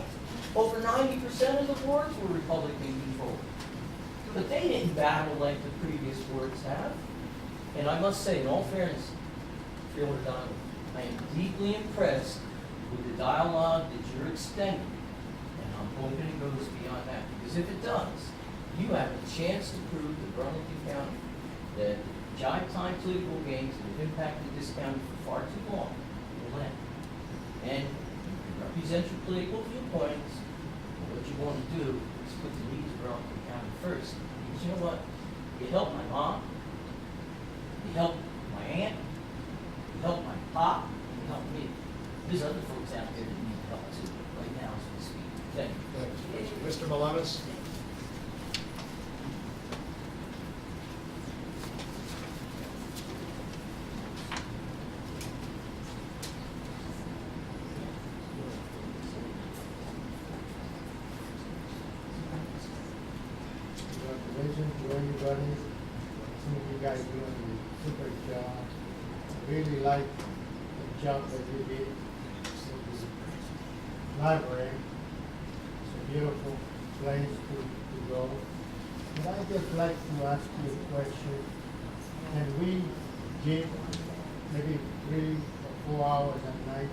Over 90% of the boards were Republican-controlled. But they didn't battle like the previous boards have. And I must say, in all fairness, Freeholder Donovan, I am deeply impressed with the dialogue that you're extending. And I'm hoping it goes beyond that, because if it does, you have a chance to prove to Burlington County that the jive time political games that have impacted this county for far too long will end. And you can represent your political viewpoints, but what you want to do is put the needs of Burlington County first. Because you know what? You help my mom, you help my aunt, you help my pop, and you help me. There's other folks out there that need help too, right now as we speak. Thank you. Mr. Malonis? Congratulations to everybody. I think you guys doing a super job. I really like the job that you did with the library. It's a beautiful place to go. But I just like to ask you a question. Can we give maybe 3 or 4 hours at night?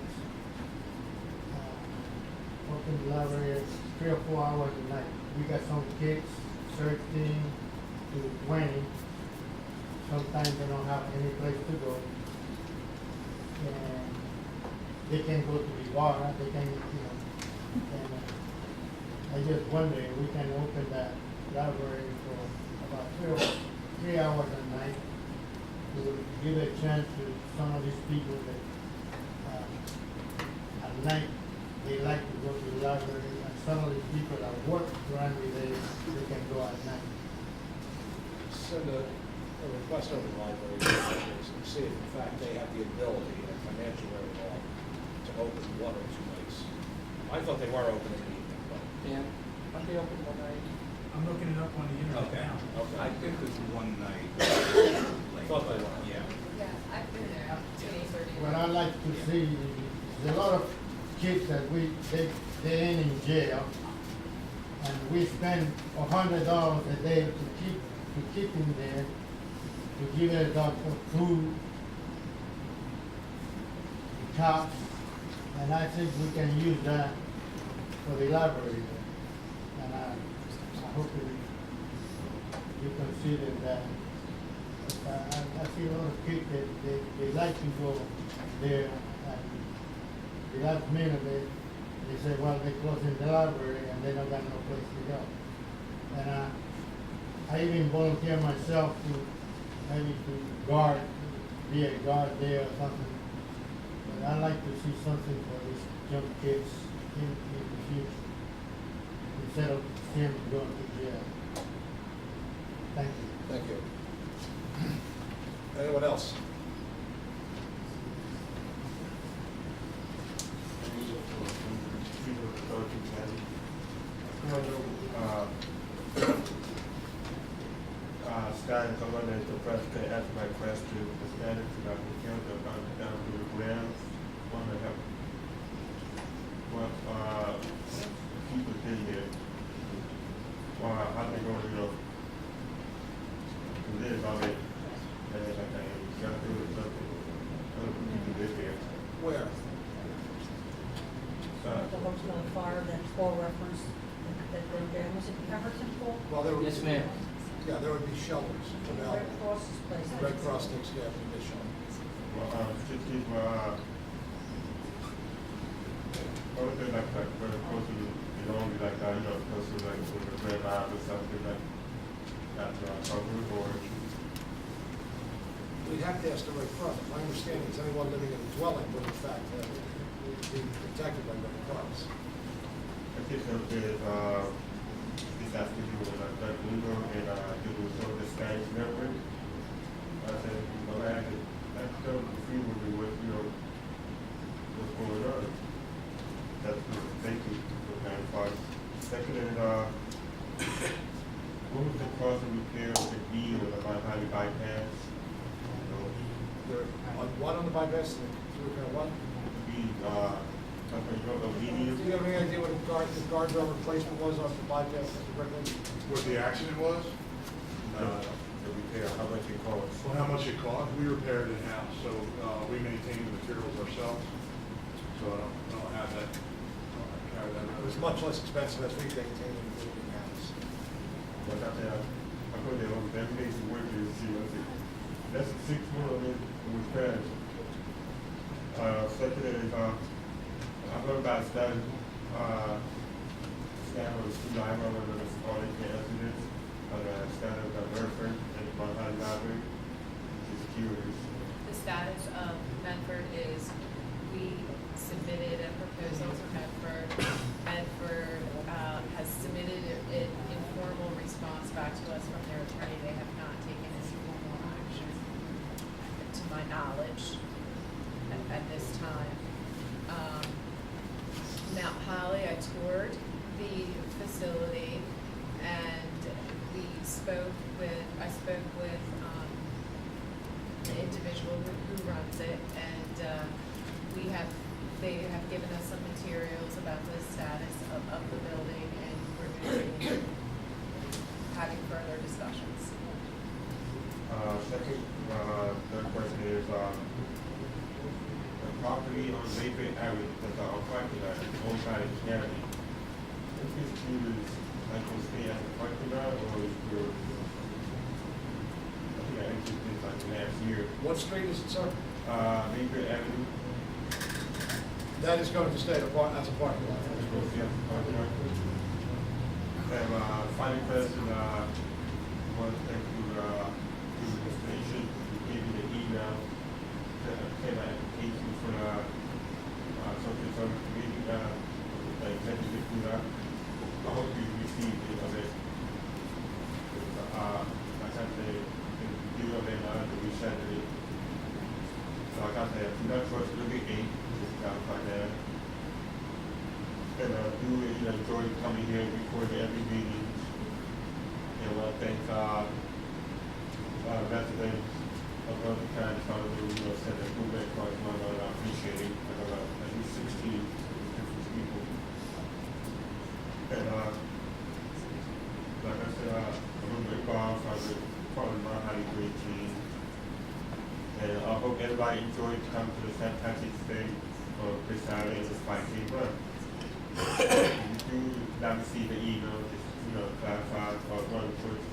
Open the library 3 or 4 hours a night. We got some kids 13 to 20. Sometimes they don't have any place to go. And they can go to the bar, they can, and I just wonder if we can open that library for about 3 hours a night to give a chance to some of these people that at night they like to go to the library, and some of these people that work during the day, they can go at night. Send a request over to the library and see if in fact they have the ability and financial wherewithal to open 1 or 2 nights. I thought they were open in the evening, but. Dan, aren't they open one night? I'm looking it up on the internet Okay. now. Okay. I think there's one night. Thought they were. Yeah. Yeah, I've been there between 8:30. What I like to see is a lot of kids that they ain't in jail, and we spend $100 a day to keep them there, to give it for food, cops, and I think we can use that for the library. And I hope that you consider that. I see a lot of kids that they like to go there, and the last minute they say, well, they're closing the library and they don't got no place to go. And I even volunteer myself to maybe to guard, be a guard there or something. But I like to see something for these young kids in the future, instead of them going to jail. Thank you. Thank you. Anyone else? Starting someone as the president asked my question, the status of the county about the down to the ground, want to help. What people did here, how they going to, live on it, and it's like, you gotta do it, something, other people live here. Where? The hotel fire that Paul referenced, that there was it Everton, Paul? Well, there would Yes, be- ma'am. Yeah, there would be shelters available. Red Cross's place. Red Cross takes care of the mission. Well, just keep my, other than like, very close to, you know, like, close to like, with the red eye or something like, after cover or. We'd have to ask the Red Cross. My understanding is anyone living in a dwelling would in fact be protected by Red Cross. I think there's, this has to do with like Uber and, do with some of the Skype network. I said, well, I had to tell the people what, what's going on. That's good. Thank you for that part. Second, what was the cost of repair of the key or the events. There, one on the bypass and two repair one? Do you have any idea what the guardrail replacement was off the bypass at the Brooklyn? What the accident was? The repair, how much it costs? Well, how much it cost? We repaired it in-house, so we maintain the materials ourselves. So I don't have that, carry that. It was much less expensive as we maintained it in-house. But I said, I put it on that place to work and see what's it. That's 6 more of it was passed. Second is, I heard about studying, scan of the school library, whether it's all the incidents, scan of the Medford and Montana Library, just curious. The status of Medford is we submitted a proposal to Medford. Medford has submitted an informal response back to us from their attorney. They have not taken any formal action, to my knowledge, at this time. Mount Holly, I toured the facility and I spoke with the individual who runs it, and they have given us some materials about the status of the building, and we're having further discussions. Second, third question is, the property on Mayfair Avenue, that's our parking lot, is owned by the county. Is this used, like, to stay at the parking lot, or is there, I think I entered this like last year. What street is it, sir? Mayfair Avenue. That is going to stay as a parking lot. Final question, want to thank you, the administration, who gave me the email, came my application for the, social service committee, the executive director. I hope you received it of it. I can't say, in the deal of it, we sent it. So I can't say, do not trust really eight, just like that. And do enjoy coming here before every meeting. And I thank residents of other counties, send improvement across I appreciate it. At least 16 different people. And like I said, I'm a bit involved, I was part of my highly great team. And I hope everybody enjoyed coming to the St. Patrick's Day on this Saturday, it's 5K run. If you do not receive an email, just, clarify or run first,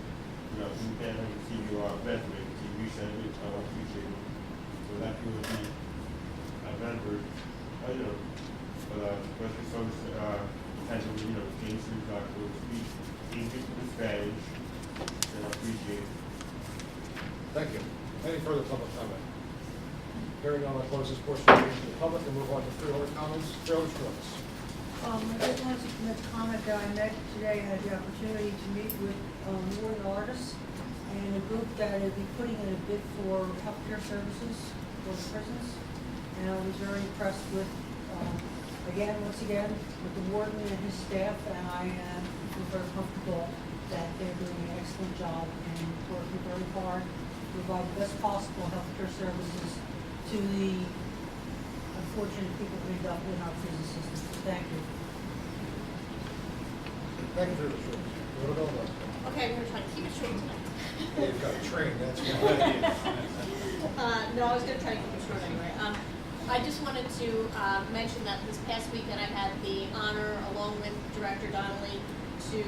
you can receive your resume, you resend it, I appreciate it. So that will be a member, but the service, potentially, James Reed, will speak English to Spanish, and I appreciate it. Thank you. Any further public comment? Hearing none, I'll close this portion of the meeting to the public and move on to freeholder comments. Freeholder comments. I just wanted to make a comment that I met today, I had the opportunity to meet with Warden artists and a group that will be putting in a bid for healthcare services for the prisons. And I was very impressed with, once again, with the warden and his staff, and I feel very comfortable that they're doing an excellent job and working very hard to provide the best possible healthcare services to the unfortunate people who end up in our prison system. Thank you. Thank you for the short. Okay, we're gonna try to keep it short tonight. You've got a train, that's why. No, I was gonna try to keep it short anyway. I just wanted to mention that this past weekend I had the honor, along with Director Donnelly, to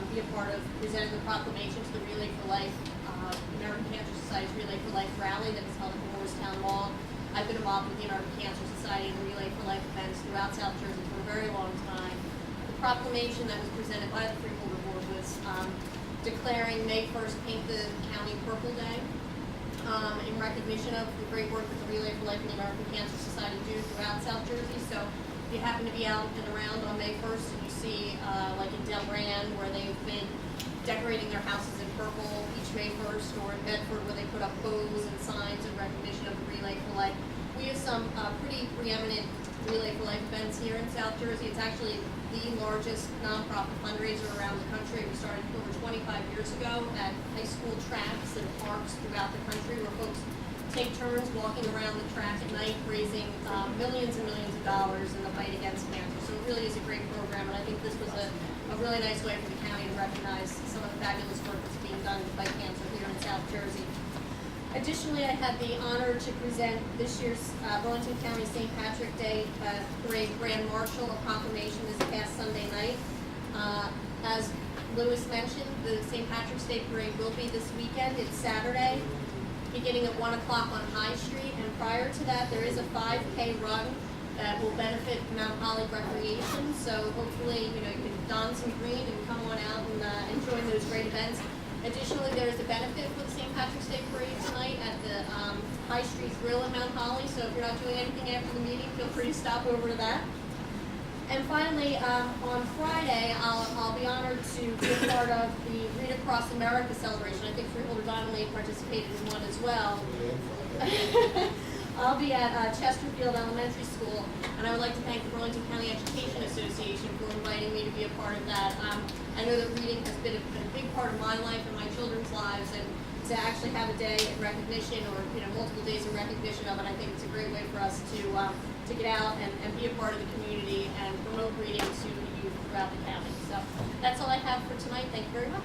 be a part of presenting the proclamation to the Relay for Life, American Cancer Society's Relay for Life rally that was held at the Morristown Mall. I've been involved with the American Cancer Society and the Relay for Life events throughout South Jersey for a very long time. The proclamation that was presented by the Freeholder Board was declaring May 1st Paint the County Purple Day in recognition of the great work that the Relay for Life and the American Cancer Society do throughout South Jersey. So if you happen to be out and around on May 1st and you see, like in Delran, where they've been decorating their houses in purple each May 1st, or in Bedford where they put up bows and signs in recognition of the Relay for Life, we have some pretty preeminent Relay for Life events here in South Jersey. It's actually the largest nonprofit fundraiser around the country. We started over 25 years ago at high school tracks and parks throughout the country where folks take turns walking around the track at night, raising millions and millions of dollars in the fight against cancer. So it really is a great program, and I think this was a really nice way for the county to recognize some of the fabulous work that's being done to fight cancer here in South Jersey. Additionally, I had the honor to present this year's Burlington County St. Patrick Day Parade Grand Marshal of Proclamation this past Sunday night. As Lewis mentioned, the St. Patrick's Day Parade will be this weekend. It's Saturday, beginning at 1 o'clock on High Street, and prior to that, there is a 5K run that will benefit Mount Holly Recreation. So hopefully, you can don some green and come on out and join those great events. Additionally, there's a benefit for the St. Patrick's Day Parade tonight at the High Street Grill in Mount Holly. So if you're not doing anything after the meeting, feel free to stop over to that. And finally, on Friday, I'll be honored to be a part of the Read Across America celebration. I think Freeholder Donnelly participated in one as well. I'll be at Chesterfield Elementary School, and I would like to thank the Burlington County Education Association for inviting me to be a part of that. I know that reading has been a big part of my life and my children's lives, and to actually have a day in recognition or multiple days in recognition of it, I think it's a great way for us to get out and be a part of the community and promote reading to the youth throughout the county. So that's all I have for tonight. Thank you very much.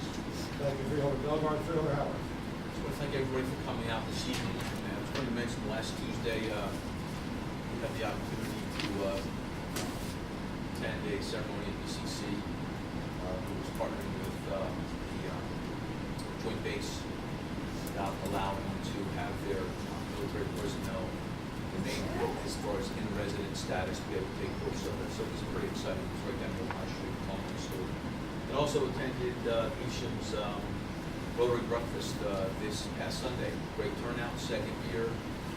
Thank you, Freeholder Bellegarde, Freeholder Howard. I just want to thank everybody for coming out this evening. I was going to mention last Tuesday, we had the opportunity to attend a ceremony at BCC, who was partnering with the Joint Base about allowing them to have their military personnel remain as far as in-resident status, be able to take courses of it. So it was pretty exciting. It was right down the High Street, Columbus Store. And also attended Isham's Rotary Breakfast this past Sunday. Great turnout, second year.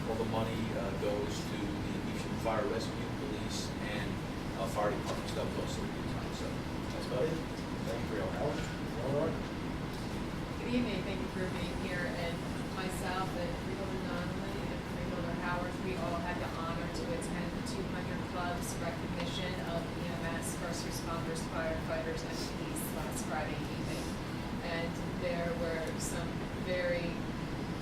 All the money goes to the Isham Fire Rescue, Police, and Fire Department. That was also a good time. So that's about it. Thank you, Freeholder Howard. Freeholder Howard. Good evening, thank you for being here, and myself and Freeholder Donnelly and Freeholder Howard, we all had the honor to attend the 200 Club's recognition of EMS, first responders, firefighters, and police last Friday evening. And there were some very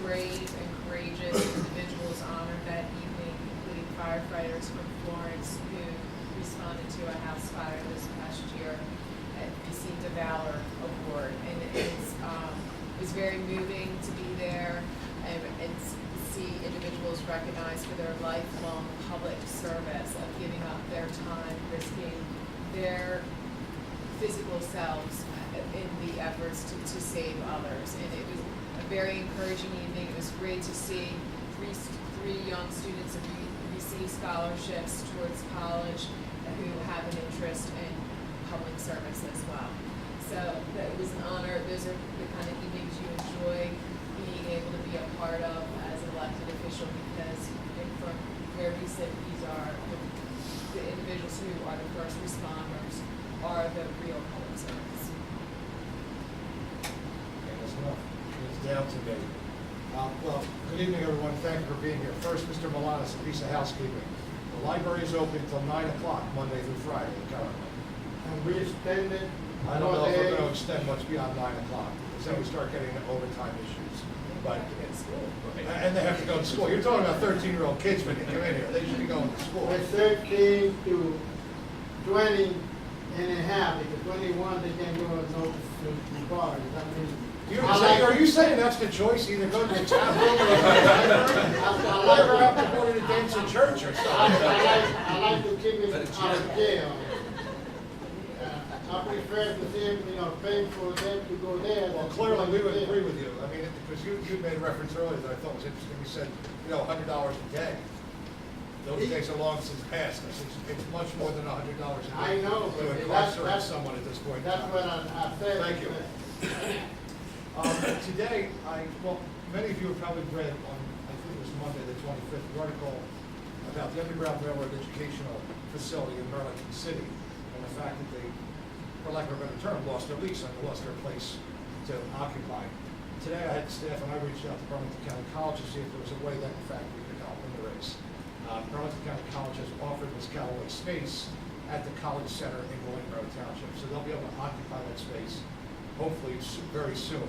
brave and courageous individuals honored that evening, including firefighters from Florence who responded to a house fire this past year and received a Valor Award. And it was very moving to be there and see individuals recognized for their lifelong public service of giving up their time, risking their physical selves in the efforts to save others. And it was a very encouraging evening. It was great to see three young students receive scholarships towards college who have an interest in public service as well. So it was an honor. Those are the kind of evenings you enjoy being able to be a part of as an elected official, because from where we sit, these are the individuals who are the first responders, are the real public servants. Okay, that's enough. It's down to me. Well, good evening, everyone. Thank you for being here. First, Mr. Milanis, a piece of housekeeping. The library is open until 9 o'clock, Monday through Friday, currently. And we extended. I don't know if we're going to extend much beyond 9 o'clock, because then we start getting into overtime issues. But and they have to go to school. You're talking about 13-year-old kids when you come in here. They should be going to school. It's 13 to 20 and a half, because 21 they can go no to bars. I mean, Are you saying that's the choice? Either go to the town room or go to the library? Or have to go to the dance in church or something? I like to keep it out of jail. I prefer to see them, paying for them to go there. Well, clearly, we would agree with you. I mean, because you made a reference earlier that I thought was interesting. You said, $100 a day. Those days are long since passed. It's much more than $100 a day. I know, but to incarcerate someone at this point. That's what I said. Thank you. Today, many of you have probably read on, I think it was Monday the 25th, the article about the Underground Railroad Educational Facility in Burlington City, and the fact that they, for lack of a better term, lost their lease and lost their place to occupy. Today I had staff and I reached out to Burlington County College to see if there was a way that in fact we could help in the race. Burlington County College has offered Miss Callaway space at the College Center in Willingboro Township, so they'll be able to occupy that space hopefully very soon.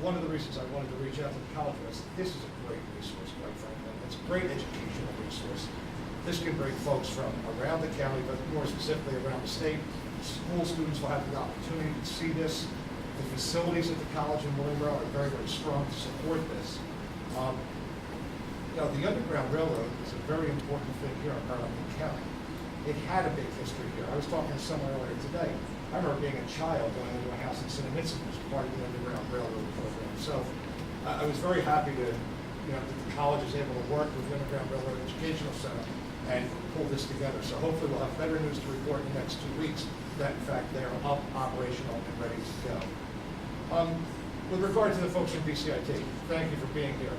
One of the reasons I wanted to reach out to the college was this is a great resource, quite frankly. It's a great educational resource. This can bring folks from around the county, but more specifically around the state. School students will have the opportunity to see this. The facilities at the college in Willingboro are very, very strong to support this. The Underground Railroad is a very important thing here in Burlington County. It had a big history here. I was talking to someone earlier today. I remember being a child going into a house in Cinnaminson, which was part of the Underground Railroad program. So I was very happy to, that the college is able to work with the Underground Railroad Educational Center and pull this together. So hopefully we'll have better news to report in the next 2 weeks that in fact they are up, operational, and ready to go. With regard to the folks from BCIT, thank you for being here.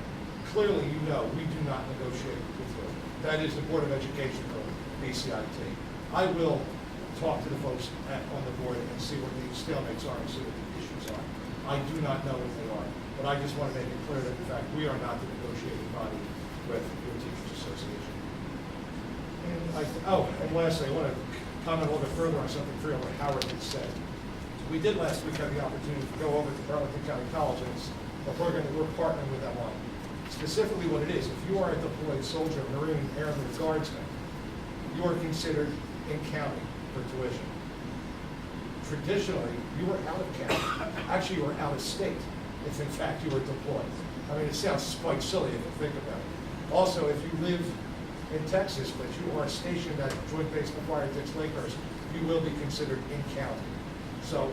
Clearly, we do not negotiate with you. That is the Board of Education for BCIT. I will talk to the folks on the board and see what the stalemates are and see what the issues are. I do not know what they are, but I just want to make it clear that in fact we are not the negotiating body with your Teachers Association. And lastly, I want to comment a little bit further on something Freeholder Howard had said. We did last week have the opportunity to go over to Burlington County College, and it's a program that we're partnering with them on. Specifically what it is, if you are a deployed soldier, Marine, Airman, or Guardsman, you are considered in county for tuition. Traditionally, you were out of county. Actually, you were out of state if in fact you were deployed. I mean, it sounds quite silly if you think about it. Also, if you live in Texas, but you are stationed at Joint Base McGuire Dix Lakehurst, you will be considered in county. So,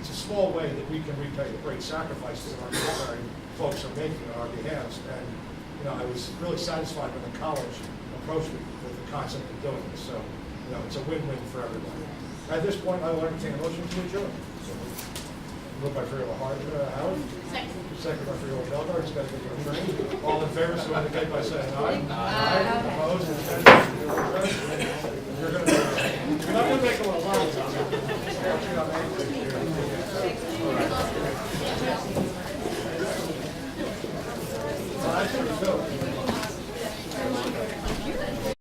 it's a small way that we can repay the great sacrifices that our military folks are making on our behalves. And, I was really satisfied when the college approached me with the concept of doing this. So, it's a win-win for everybody. At this point, I will entertain a motion to adjourn. Moved by Freeholder Howard. Second by Freeholder Belgar. It's got to get your all in favor, so indicate by saying aye. Aye. Opposed? You're not going to make a lot of lines.